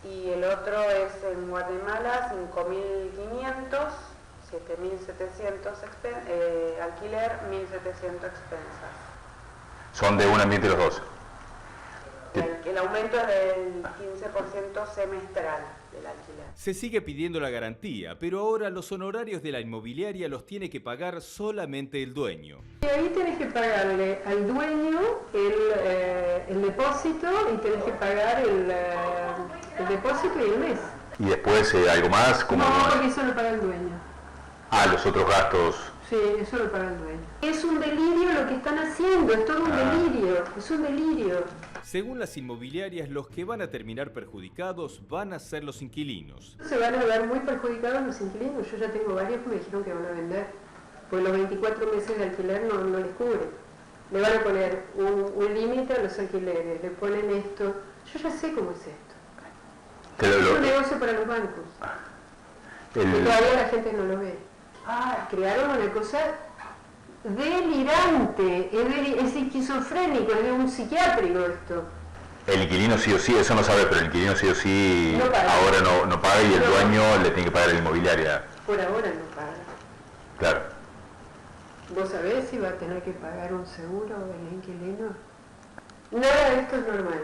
Y el otro es en Guatemala, 5.500, 7.700 alquiler, 1.700 expensas. Son de un ambiente los dos. El aumento es del 15% semestral del alquiler. Se sigue pidiendo la garantía, pero ahora los honorarios de la inmobiliaria los tiene que pagar solamente el dueño. Y ahí tenés que pagarle al dueño el depósito y tenés que pagar el depósito y el mes. ¿Y después algo más? Como... No, porque eso lo paga el dueño. Ah, los otros gastos. Sí, eso lo paga el dueño. Es un delirio lo que están haciendo, es todo un delirio, es un delirio. Según las inmobiliarias, los que van a terminar perjudicados van a ser los inquilinos. Se van a ver muy perjudicados los inquilinos. Yo ya tengo varios que me dijeron que van a vender, pues los 24 meses de alquiler no les cubre. Le van a poner un límite a los alquileres, le ponen esto. Yo ya sé cómo es esto. Es un negocio para los bancos. Y todavía la gente no lo ve. Crearon una cosa delirante, es esquizofrénico, es de un psiquiátrico esto. El inquilino sí o sí, eso no sabe, pero el inquilino sí o sí ahora no paga y el dueño le tiene que pagar a la inmobiliaria. Por ahora no paga. Claro. ¿Vos sabés si va a tener que pagar un seguro el inquilino? Nada de esto es normal.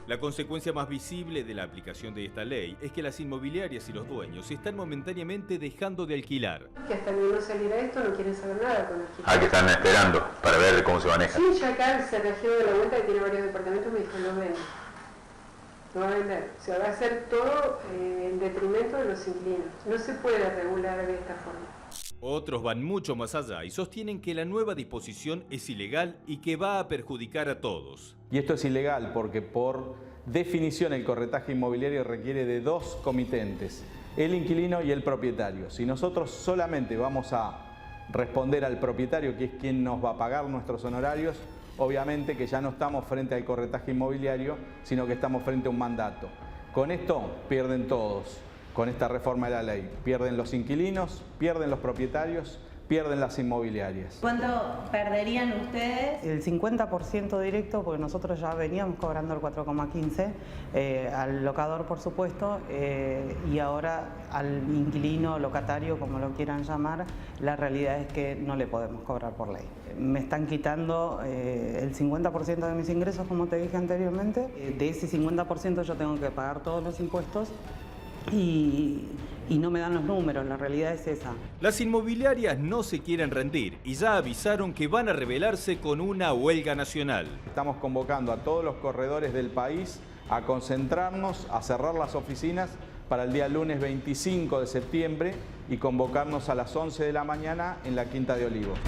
La consecuencia más visible de la aplicación de esta ley es que las inmobiliarias y los dueños están momentáneamente dejando de alquilar. Que hasta que no saliera esto no quieren saber nada con alquiler. Que están esperando para ver cómo se maneja. Sí, ya acá se regió de la vuelta que tiene varios departamentos, me dijo no vende. No va a vender. O sea, va a hacer todo en detrimento de los inquilinos. No se puede regular de esta forma. Otros van mucho más allá y sostienen que la nueva disposición es ilegal y que va a perjudicar a todos. Y esto es ilegal porque por definición el corretaje inmobiliario requiere de 2 comitentes, el inquilino y el propietario. Si nosotros solamente vamos a responder al propietario, que es quien nos va a pagar nuestros honorarios, obviamente que ya no estamos frente al corretaje inmobiliario, sino que estamos frente a un mandato. Con esto pierden todos. Con esta reforma de la ley, pierden los inquilinos, pierden los propietarios, pierden las inmobiliarias. ¿Cuánto perderían ustedes? El 50% directo, porque nosotros ya veníamos cobrando el 4,15 al locador, por supuesto, y ahora al inquilino, locatario, como lo quieran llamar, la realidad es que no le podemos cobrar por ley. Me están quitando el 50% de mis ingresos, como te dije anteriormente. De ese 50% yo tengo que pagar todos los impuestos y no me dan los números, la realidad es esa. Las inmobiliarias no se quieren rendir y ya avisaron que van a rebelarse con una huelga nacional. Estamos convocando a todos los corredores del país a concentrarnos, a cerrar las oficinas para el día lunes 25 de septiembre y convocarnos a las 11 de la mañana en la Quinta de Olivos.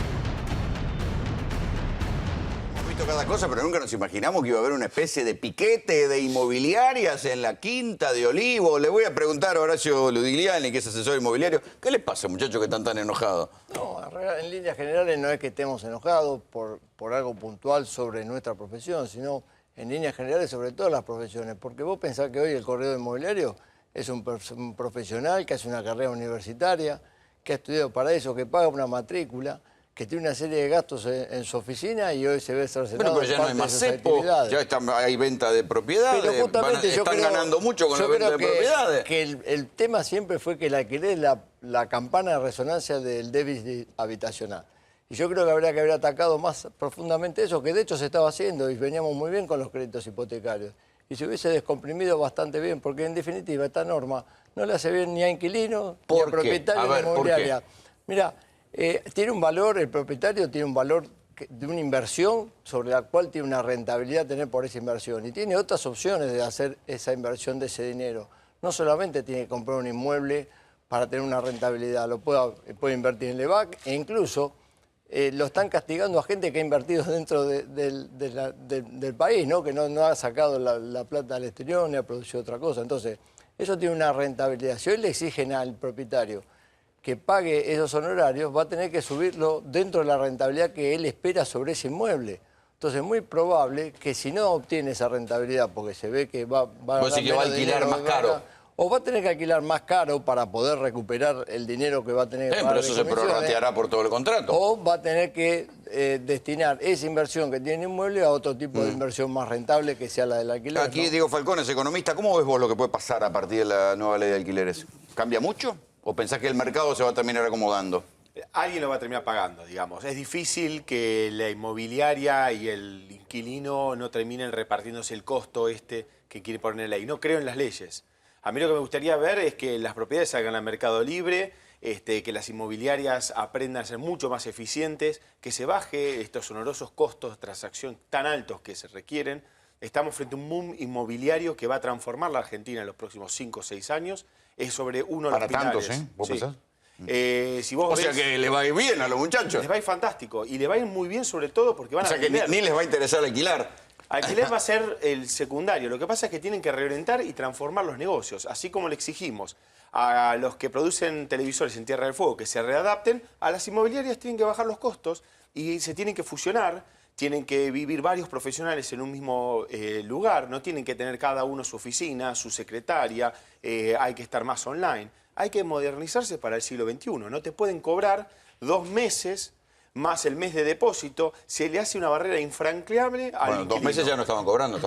Cada cosa, pero nunca nos imaginamos que iba a haber una especie de piquete de inmobiliarias en la Quinta de Olivos. Le voy a preguntar a Horacio Ludigliani, que es asesor inmobiliario, ¿qué les pasa, muchachos, que están tan enojados? No, en líneas generales no es que estemos enojados por algo puntual sobre nuestra profesión, sino en líneas generales sobre todas las profesiones. Porque vos pensás que hoy el corredor inmobiliario es un profesional que hace una carrera universitaria, que ha estudiado para eso, que paga una matrícula, que tiene una serie de gastos en su oficina y hoy se ve cercenado. Bueno, pero ya no hay más cepo, ya hay venta de propiedades, pero justamente están ganando mucho con la venta de propiedades. Que el tema siempre fue que el alquiler es la campana de resonancia del déficit habitacional. Y yo creo que habría que haber atacado más profundamente eso, que de hecho se estaba haciendo y veníamos muy bien con los créditos hipotecarios. Y se hubiese descomprimido bastante bien, porque en definitiva esta norma no le hace bien ni a inquilinos ni a propietarios de inmobiliaria. Mira, tiene un valor, el propietario tiene un valor de una inversión sobre la cual tiene una rentabilidad tener por esa inversión y tiene otras opciones de hacer esa inversión de ese dinero. No solamente tiene que comprar un inmueble para tener una rentabilidad, lo puede invertir en LEVAC e incluso lo están castigando a gente que ha invertido dentro del país, ¿no? Que no ha sacado la plata al exterior ni ha producido otra cosa. Entonces, eso tiene una rentabilidad. Si hoy le exigen al propietario que pague esos honorarios, va a tener que subirlo dentro de la rentabilidad que él espera sobre ese inmueble. Entonces es muy probable que si no obtiene esa rentabilidad, porque se ve que va a alquilar más caro. O va a tener que alquilar más caro para poder recuperar el dinero que va a tener que pagar. Pero eso se prorrateará por todo el contrato. O va a tener que destinar esa inversión que tiene en inmueble a otro tipo de inversión más rentable que sea la del alquiler. Aquí ¿no? Diego Falcón es economista. ¿Cómo ves vos lo que puede pasar a partir de la nueva ley de alquileres? ¿Cambia mucho? ¿O pensás que el mercado se va a terminar acomodando? Alguien lo va a terminar pagando, digamos. Es difícil que la inmobiliaria y el inquilino no terminen repartiéndose el costo que quiere poner la ley. No creo en las leyes. A mí lo que me gustaría ver es que las propiedades salgan al mercado libre, que las inmobiliarias aprendan a ser mucho más eficientes, que se baje estos onerosos costos de transacción tan altos que se requieren. Estamos frente a un boom inmobiliario que va a transformar la Argentina en los próximos 5 o 6 años. Es sobre uno de los pilares. Para tantos, ¿eh? ¿Vos pensás? Si vos sea que le va a ir bien a los muchachos. Les va a ir fantástico. Y les va a ir muy bien sobre todo porque van a que ni les va a interesar alquilar. Alquiler va a ser el secundario. Lo que pasa es que tienen que reorientar y transformar los negocios. Así como le exigimos a los que producen televisores en Tierra del Fuego que se readapten, a las inmobiliarias tienen que bajar los costos y se tienen que fusionar. Tienen que vivir varios profesionales en un mismo lugar, no tienen que tener cada uno su oficina, su secretaria, hay que estar más online. Hay que modernizarse para el siglo XXI. No te pueden cobrar 2 meses más el mes de depósito. Se le hace una barrera infranqueable al inquilino. 2 meses ya no estaban cobrando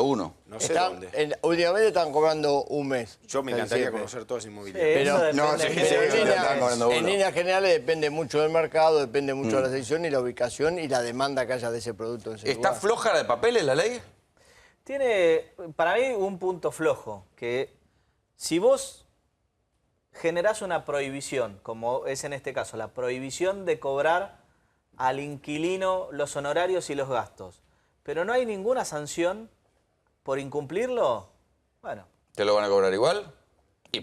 1. No sé dónde. Últimamente están cobrando 1 mes. Yo me encantaría conocer todas las inmobiliarias. Pero en líneas generales depende mucho del mercado, depende mucho de la sección y la ubicación y la demanda que haya de ese producto en ese ¿Está lugar. floja de papeles la ley? Tiene, para mí, un punto flojo, que si vos generás una prohibición, como es en este caso, la prohibición de cobrar al inquilino los honorarios y los gastos, pero no hay ninguna sanción por incumplirlo, bueno. ¿Te lo van a cobrar igual?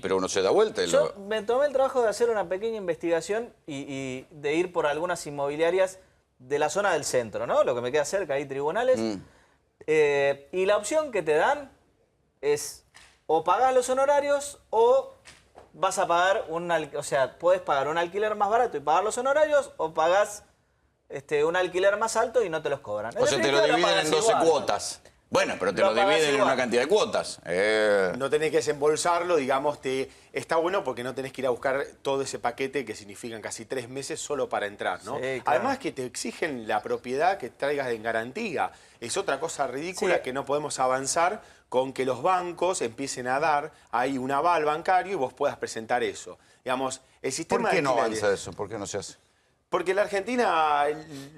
Pero uno se da vuelta. Yo me tomé el trabajo de hacer una pequeña investigación y de ir por algunas inmobiliarias de la zona del centro, ¿no? Lo que me queda cerca, hay tribunales. Y la opción que te dan es o pagás los honorarios o vas a pagar puedes pagar un alquiler más barato y pagar los honorarios o pagás un alquiler más alto y no te los cobran. O sea, te lo dividen en 12 cuotas. Bueno, pero te lo dividen en una cantidad de cuotas. No tenés que desembolsarlo, digamos, está bueno porque no tenés que ir a buscar todo ese paquete que significan casi 3 meses solo para entrar, ¿no? Sí, claro. Además que te exigen la propiedad que traigas en garantía. Es otra cosa ridícula que no podemos avanzar con que los bancos empiecen a dar ahí un aval bancario y vos puedas presentar eso. Digamos, el sistema ¿Por qué no alquileres- avanza eso? ¿Por qué no se hace? Porque en la Argentina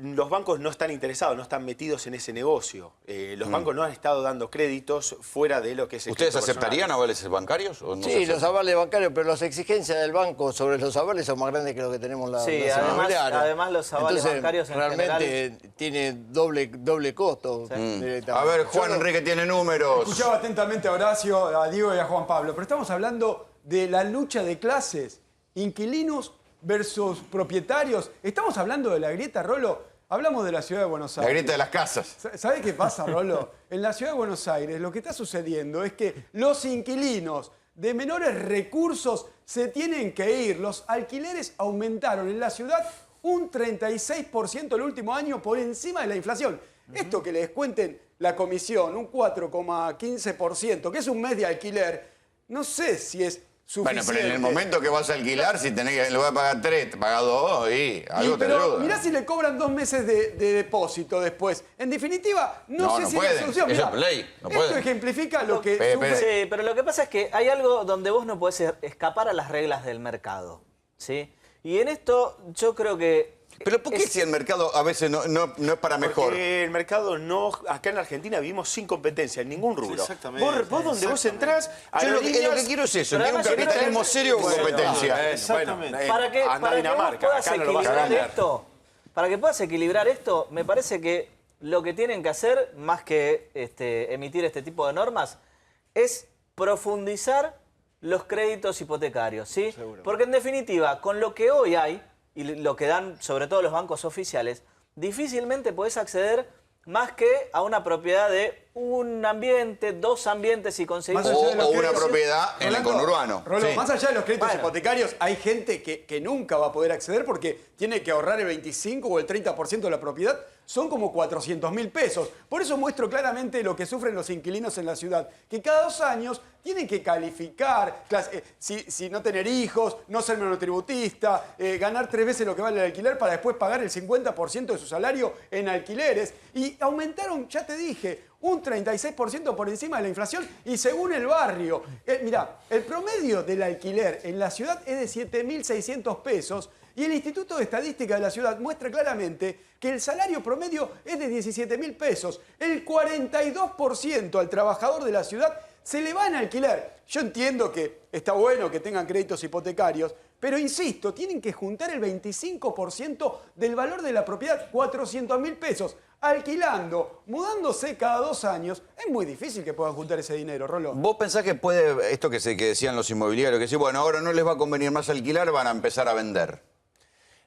los bancos no están interesados, no están metidos en ese negocio. Los bancos no han estado dando créditos fuera de lo que es el ¿Ustedes crédito personal. aceptarían avales bancarios? ¿O no se Sí, aceptan? los avales bancarios, pero las exigencias del banco sobre los avales son más grandes que lo que tenemos las además los avales bancarios en realmente tiene doble costo. A ver, Juan Enrique tiene números. Escuchaba atentamente a Horacio, a Diego y a Juan Pablo, pero estamos hablando de la lucha de clases, inquilinos versus propietarios. Estamos hablando de la grieta, Rolo. Hablamos de la ciudad de Buenos Aires. La grieta de las casas. ¿Sabe qué pasa, Rolo? En la ciudad de Buenos Aires lo que está sucediendo es que los inquilinos de menores recursos se tienen que ir. Los alquileres aumentaron en la ciudad un 36% el último año por encima de la inflación. Esto que les cuenten la comisión, un 4,15%, que es un mes de alquiler, no sé si es suficiente. Bueno, pero en el momento que vas a alquilar, si tenés que le voy a pagar 3, te pagas 2 y algo te pero ayuda. mirá si le cobran 2 meses de depósito después. En definitiva, no sé si es la pueden. solución. Eso Mirá, es ley, no esto pueden. ejemplifica lo que sufre. Sí, pero lo que pasa es que hay algo donde vos no podés escapar a las reglas del mercado, ¿sí? Y en esto yo creo que... ¿Pero por qué si el mercado a veces no es para mejor? Porque el mercado no... Acá en Argentina vivimos sin competencia en ningún rubro. Sí, exactamente. Vos donde vos entrás... Yo lo que quiero es eso, quiero un capitalismo serio con competencia. Exactamente. Para que anda a vos Dinamarca, puedas acá no lo vas a equilibrar ganar. esto, para que puedas equilibrar esto, me parece que lo que tienen que hacer, más que emitir este tipo de normas, es profundizar los créditos hipotecarios, ¿sí? Porque en definitiva, con lo que hoy hay, y lo que dan sobre todo los bancos oficiales, difícilmente podés acceder más que a una propiedad de un ambiente, 2 ambientes y conseguir... O una propiedad en el conurbano. Rolo, Sí. más allá de los créditos hipotecarios, hay gente que nunca va a poder acceder porque tiene que ahorrar el 25 o el 30% de la propiedad. Son como 400.000 pesos. Por eso muestro claramente lo que sufren los inquilinos en la ciudad, que cada 2 años tienen que calificar, si no tener hijos, no ser monotributista, ganar 3 veces lo que vale el alquiler para después pagar el 50% de su salario en alquileres. Y aumentaron, ya te dije, un 36% por encima de la inflación y según el barrio. Mirá, el promedio del alquiler en la ciudad es de 7.600 pesos y el Instituto de Estadística de la ciudad muestra claramente que el salario promedio es de 17.000 pesos. El 42% al trabajador de la ciudad se le va en alquiler. Yo entiendo que está bueno que tengan créditos hipotecarios, pero insisto, tienen que juntar el 25% del valor de la propiedad, 400.000 pesos. Alquilando, mudándose cada 2 años, es muy difícil que puedan juntar ese dinero, Rolo. ¿Vos pensás que puede, esto que decían los inmobiliarios, que sí, bueno, ahora no les va a convenir más alquilar, van a empezar a vender?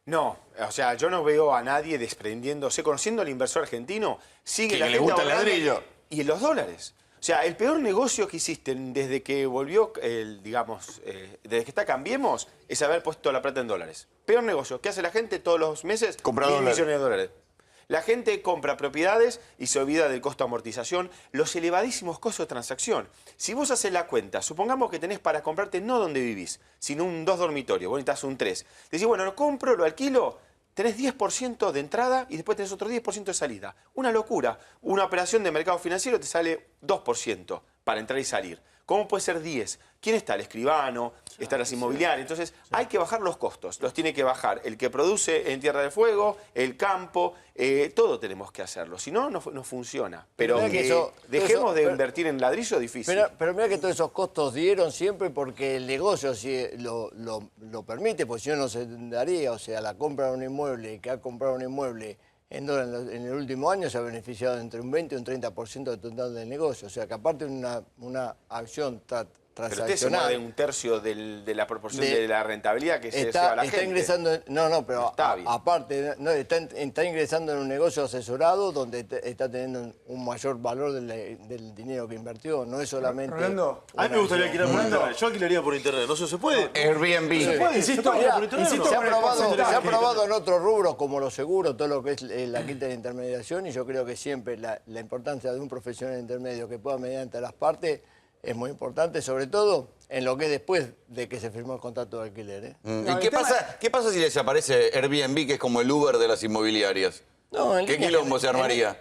No, o sea, yo no veo a nadie desprendiéndose, conociendo al inversor argentino, sigue Que la le gente gusta el ahorrando ladrillo. y en los dólares. O sea, el peor negocio que hiciste desde que volvió, desde que está Cambiemos, es haber puesto la plata en dólares. Peor negocio. ¿Qué hace la gente todos los meses? Compra 10 dólares. millones de dólares. La gente compra propiedades y se olvida del costo de amortización, los elevadísimos costos de transacción. Si vos haces la cuenta, supongamos que tenés para comprarte no donde vivís, sino un 2 dormitorios, vos necesitas un 3. Decís, bueno, lo compro, lo alquilo, tenés 10% de entrada y después tenés otro 10% de salida. Una locura. Una operación de mercado financiero te sale 2% para entrar y salir. ¿Cómo puede ser 10? ¿Quién está? El escribano, están las inmobiliarias. Entonces, hay que bajar los costos. Los tiene que bajar el que produce en Tierra del Fuego, el campo, todo tenemos que hacerlo. Si no, no funciona. Pero Mirá que dejemos de invertir en ladrillo, difícil. Pero mira que todos esos costos dieron siempre porque el negocio si lo permite, pues si no, no se daría. O sea, la compra de un inmueble, que ha comprado un inmueble en el último año se ha beneficiado entre un 20 y un 30% del total del negocio. O sea, que aparte una acción Pero usted se transaccional. mueve un tercio de la proporción de la rentabilidad que se lleva la gente. Está ingresando, pero está bien. aparte, está ingresando en un negocio asesorado donde está teniendo un mayor valor del dinero que invirtió. No es solamente... Rolando, a mí me gustaría alquilar por internet. Yo alquilaría por internet. ¿No se puede? Airbnb. ¿Se puede? Insisto, por internet? se ha probado en otros rubros como los seguros, todo lo que es la quinta de intermediación, y yo creo que siempre la importancia de un profesional intermedio que pueda mediante las partes es muy importante, sobre todo en lo que es después de que se firmó el contrato de alquiler. ¿Y qué pasa si les aparece Airbnb, que es como el Uber de las inmobiliarias? ¿Qué quilombo se armaría?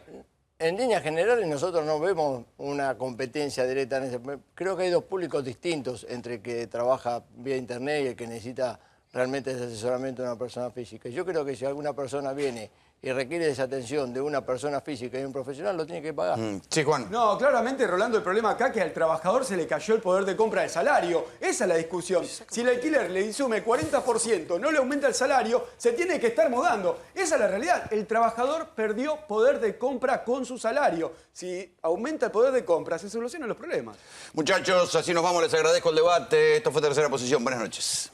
En líneas generales nosotros no vemos una competencia directa en ese. Creo que hay dos públicos distintos entre el que trabaja vía internet y el que necesita realmente ese asesoramiento de una persona física. Yo creo que si alguna persona viene y requiere esa atención de una persona física y un profesional, lo tiene que pagar. Sí, Juan. No, claramente, Rolando, el problema acá es que al trabajador se le cayó el poder de compra del salario. Esa es la discusión. Si el alquiler le insume 40%, no le aumenta el salario, se tiene que estar mudando. Esa es la realidad. El trabajador perdió poder de compra con su salario. Si aumenta el poder de compra, se solucionan los problemas. Muchachos, así nos vamos. Les agradezco el debate. Esto fue Tercera Posición. Buenas noches.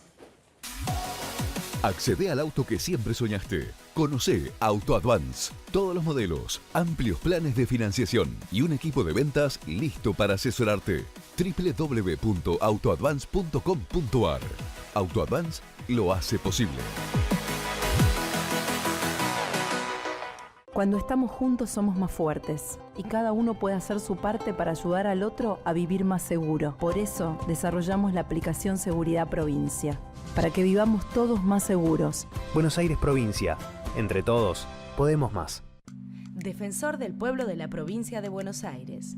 Accede al auto que siempre soñaste. Conoce Auto Advance. Todos los modelos, amplios planes de financiación y un equipo de ventas listo para asesorarte. www.autoadvance.com.ar. Auto Advance lo hace posible. Cuando estamos juntos somos más fuertes y cada uno puede hacer su parte para ayudar al otro a vivir más seguro. Por eso desarrollamos la aplicación Seguridad Provincia, para que vivamos todos más seguros. Buenos Aires Provincia. Entre todos, podemos más. Defensor del pueblo de la provincia de Buenos Aires.